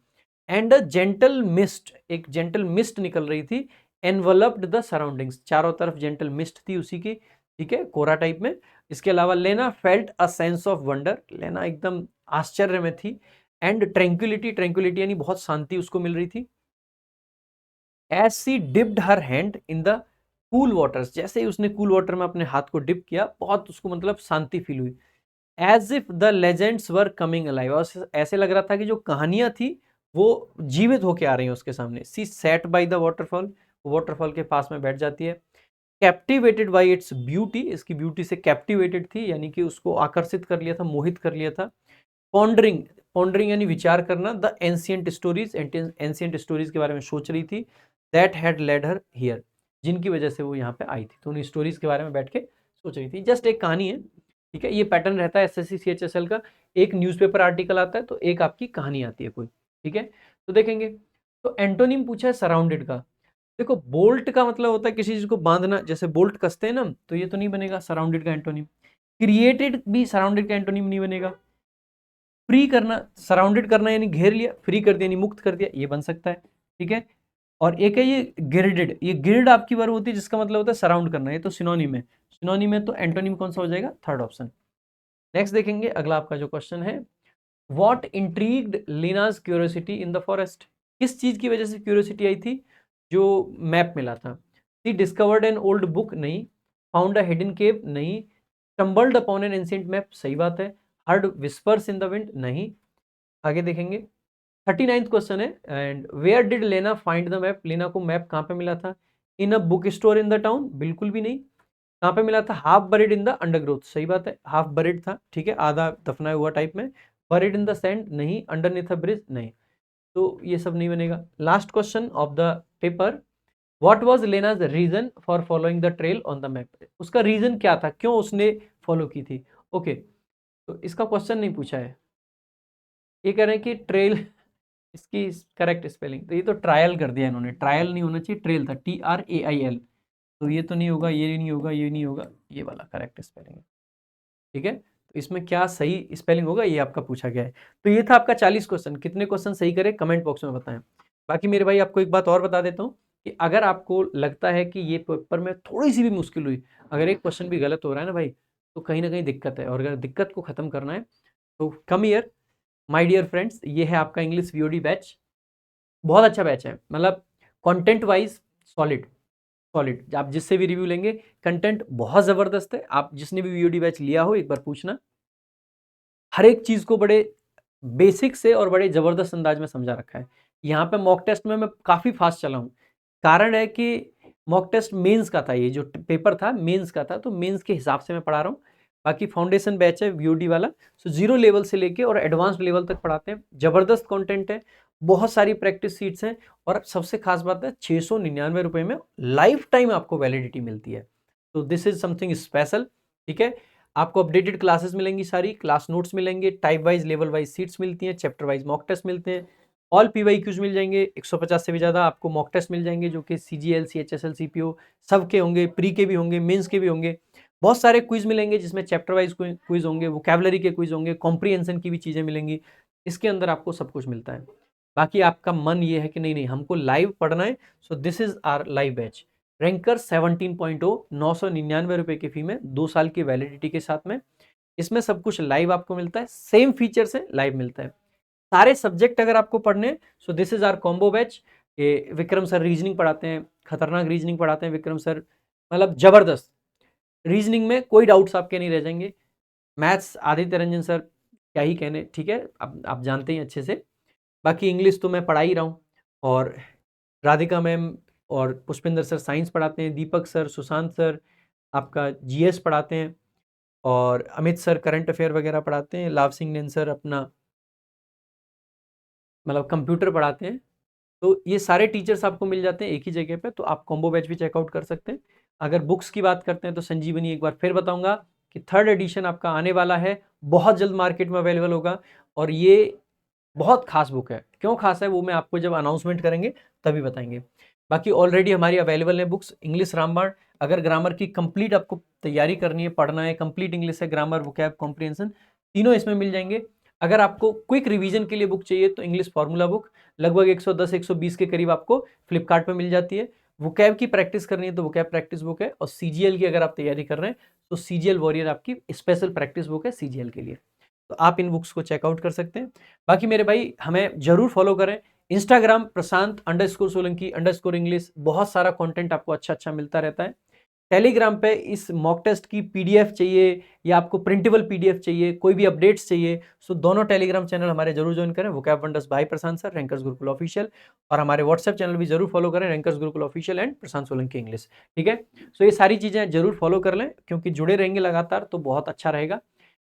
एंड अ जेंटल मिस्ट, एक जेंटल मिस्ट निकल रही थी, एनवलप्ड द सराउंडिंग्स, चारों तरफ जेंटल मिस्ट थी उसी की, ठीक है, कोरा टाइप में। इसके अलावा लेना felt a sense of wonder, लेना एकदम आश्चर्य में थी, एंड ट्रैंक्विलिटी, ट्रैंक्विलिटी यानी बहुत शांति उसको मिल रही थी। As she dipped her hand in the cool waters, जैसे ही उसने कूल वाटर में अपने हाथ को डिप किया, बहुत उसको मतलब शांति फील हुई। As if the legends were coming alive, और ऐसे लग रहा था कि जो कहानियां थी वो जीवित होके आ रही हैं उसके सामने। She sat by the waterfall, waterfall के पास में बैठ जाती है। कैप्टिवेटेड बाय इट्स ब्यूटी, इसकी ब्यूटी से कैप्टिवेटेड थी, यानी कि उसको आकर्षित कर लिया था, मोहित कर लिया था। पॉन्डरिंग, पॉन्डरिंग यानी विचार करना, the ancient stories, ancient stories के बारे में सोच रही थी, that had led her here, जिनकी वजह से वो यहाँ पे आई थी, तो उन स्टोरीज के बारे में बैठ के सोच रही थी। जस्ट एक कहानी है, ठीक है, ये पैटर्न रहता है एसएससी सीएचएसएल का, एक न्यूज़पेपर आर्टिकल आता है तो एक आपकी कहानी आती है कोई, ठीक है। तो देखेंगे, तो एंटोनिम पूछा है सराउंडेड का। देखो बोल्ट का मतलब होता है किसी चीज को बांधना, जैसे बोल्ट कसते हैं ना, तो ये तो नहीं बनेगा सराउंडेड का एंटोनिम। क्रिएटेड भी सराउंडेड का एंटोनिम नहीं बनेगा। फ्री करना, सराउंडेड करना यानी घेर लिया, फ्री कर दिया यानी मुक्त कर दिया, ये बन सकता है, ठीक है। और एक है ये गिर्डेड, ये गिर्ड आपकी वर्ब होती है जिसका मतलब होता है सराउंड करना, ये तो सिनोनिम है, सिनोनिम है, तो एंटोनिम कौन सा हो जाएगा, थर्ड ऑप्शन। नेक्स्ट देखेंगे, अगला आपका जो क्वेश्चन है, what intrigued Lena's curiosity in the forest, किस चीज की वजह से क्यूरियोसिटी आई थी, जो मैप मिला था। She discovered an old book, नहीं। फाउंड अ हिडन केव, नहीं। Stumbled upon an ancient map, सही बात है। Heard whispers in the wind, नहीं। आगे देखेंगे, 39th क्वेश्चन है, and where did Lena find the map, Lena को मैप कहाँ पे मिला था। In a bookstore in the town, बिल्कुल भी नहीं। कहाँ पे मिला था, half buried in the undergrowth, सही बात है, हाफ बरिड था, ठीक है, आधा दफनाया हुआ टाइप में। बरिड इन द सैंड, नहीं। अंडरनेथ अ ब्रिज, नहीं। तो ये सब नहीं बनेगा। Last question of the paper, what was Lena's reason for following the trail on the map, उसका रीजन क्या था, क्यों उसने फॉलो की थी। ओके, तो इसका क्वेश्चन नहीं पूछा है, ये कह रहे हैं कि ट्रेल, इसकी करेक्ट स्पेलिंग, तो ये तो ट्रायल कर दिया इन्होंने, ट्रायल नहीं होना चाहिए, ट्रेल था, TRAIL, तो ये तो नहीं होगा, ये नहीं होगा, ये नहीं होगा, ये वाला करेक्ट स्पेलिंग है, ठीक है। तो इसमें क्या सही स्पेलिंग होगा ये आपका पूछा गया है। तो ये था आपका 40 क्वेश्चन, कितने क्वेश्चन सही करे कमेंट बॉक्स में बताएं। बाकी मेरे भाई आपको एक बात और बता देता हूँ, कि अगर आपको लगता है कि ये पेपर में थोड़ी सी भी मुश्किल हुई, अगर एक क्वेश्चन भी गलत हो रहा है ना भाई, तो कहीं ना कहीं दिक्कत है, और अगर दिक्कत को खत्म करना है तो कम ईयर माय डियर फ्रेंड्स, ये है आपका इंग्लिश VOD बैच। बहुत अच्छा बैच है, मतलब कंटेंट वाइज सॉलिड, सॉलिड, आप जिससे भी रिव्यू लेंगे कंटेंट बहुत ज़बरदस्त है। आप जिसने भी VOD बैच लिया हो एक बार पूछना, हर एक चीज़ को बड़े बेसिक से और बड़े ज़बरदस्त अंदाज में समझा रखा है। यहाँ पे मॉक टेस्ट में मैं काफ़ी फास्ट चला हूँ, कारण है कि मॉक टेस्ट मेंस का था, ये जो पेपर था मेंस का था, तो मेंस के हिसाब से मैं पढ़ा रहा हूँ। बाकी फाउंडेशन बैच है VOD वाला, सो जीरो लेवल से लेके और एडवांस लेवल तक पढ़ाते हैं, ज़बरदस्त कंटेंट है, बहुत सारी प्रैक्टिस सीट्स हैं, और सबसे खास बात है 699 रुपये में लाइफ टाइम आपको वैलिडिटी मिलती है, तो दिस इज समथिंग स्पेशल, ठीक है। आपको अपडेटेड क्लासेस मिलेंगी, सारी क्लास नोट्स मिलेंगे, type wise level wise seats मिलती हैं, चैप्टर वाइज मॉक टेस्ट मिलते हैं, ऑल PYQs मिल जाएंगे, 150 से भी ज़्यादा आपको मॉक टेस्ट मिल जाएंगे, जो कि CGL CHSL CPO सबके होंगे, प्री के भी होंगे, मेंस के भी होंगे। बहुत सारे क्विज मिलेंगे जिसमें चैप्टर वाइज क्विज होंगे, वोकैबुलरी के क्विज होंगे, कॉम्प्रीहेंशन की भी चीज़ें मिलेंगी, इसके अंदर आपको सब कुछ मिलता है। बाकी आपका मन ये है कि नहीं नहीं हमको लाइव पढ़ना है, so this is our live batch. Ranker 17.0, 999 रुपये की फी में 2 साल की वैलिडिटी के साथ में, इसमें सब कुछ लाइव आपको मिलता है, सेम फीचर से लाइव मिलता है। सारे सब्जेक्ट अगर आपको पढ़ने, so this is our combo batch. ये विक्रम सर रीजनिंग पढ़ाते हैं, खतरनाक रीजनिंग पढ़ाते हैं विक्रम सर, मतलब जबरदस्त। रीजनिंग में कोई डाउट्स आपके नहीं रह जाएंगे। मैथ्स आदित्य रंजन सर, क्या ही कहने, ठीक है, आप जानते ही अच्छे से। बाकी इंग्लिश तो मैं पढ़ा ही रहा हूँ, और राधिका मैम और पुष्पिंदर सर साइंस पढ़ाते हैं, दीपक सर, सुशांत सर आपका जीएस पढ़ाते हैं, और अमित सर करंट अफेयर वगैरह पढ़ाते हैं, लाभ सिंह नैन सर अपना मतलब कंप्यूटर पढ़ाते हैं। तो ये सारे टीचर्स आपको मिल जाते हैं एक ही जगह पे, तो आप कॉम्बो बैच भी चेकआउट कर सकते हैं। अगर बुक्स की बात करते हैं तो संजीवनी एक बार फिर बताऊंगा कि 3rd एडिशन आपका आने वाला है, बहुत जल्द मार्केट में अवेलेबल होगा, और ये बहुत खास बुक है। क्यों खास है वो मैं आपको जब अनाउंसमेंट करेंगे तभी बताएंगे। बाकी ऑलरेडी हमारी अवेलेबल है बुक्स, इंग्लिश रामबाण, अगर ग्रामर की कंप्लीट आपको तैयारी करनी है, पढ़ना है, कंप्लीट इंग्लिश है, ग्रामर, वोकैब, कॉम्प्रिहेंशन, तीनों इसमें मिल जाएंगे। अगर आपको क्विक रिवीजन के लिए बुक चाहिए तो इंग्लिश फार्मूला बुक लगभग 110-120 के करीब आपको फ्लिपकार्ट पे मिल जाती है। वोकैब की प्रैक्टिस करनी है तो वोकैब प्रैक्टिस बुक है, और सीजीएल की अगर आप तैयारी कर रहे हैं तो सीजीएल वॉरियर आपकी स्पेशल प्रैक्टिस बुक है सीजीएल के लिए। तो आप इन बुक्स को चेकआउट कर सकते हैं। बाकी मेरे भाई हमें जरूर फॉलो करें, इंस्टाग्राम प्रशांत_सोलंकी_इंग्लिश, बहुत सारा कंटेंट आपको अच्छा अच्छा मिलता रहता है। टेलीग्राम पे इस मॉक टेस्ट की पीडीएफ चाहिए या आपको प्रिंटेबल पीडीएफ चाहिए, कोई भी अपडेट्स चाहिए, सो दोनों टेलीग्राम चैनल हमारे जरूर ज्वाइन करें, वोकैब वंडर्स बाय प्रशांत सर, रैंकर्स गुरुकुल ऑफिशियल, और हमारे व्हाट्सएप चैनल भी जरूर फॉलो करें, rankers Gurukul official and Prashant Solanki English. ठीक है, सो ये सारी चीजें जरूर फॉलो कर लें, क्योंकि जुड़े रहेंगे लगातार तो बहुत अच्छा रहेगा।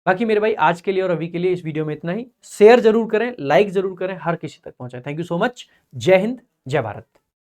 बाकी मेरे भाई आज के लिए और अभी के लिए इस वीडियो में इतना ही। शेयर जरूर करें, लाइक जरूर करें, हर किसी तक पहुंचाएं। Thank you so much. जय हिंद, जय भारत।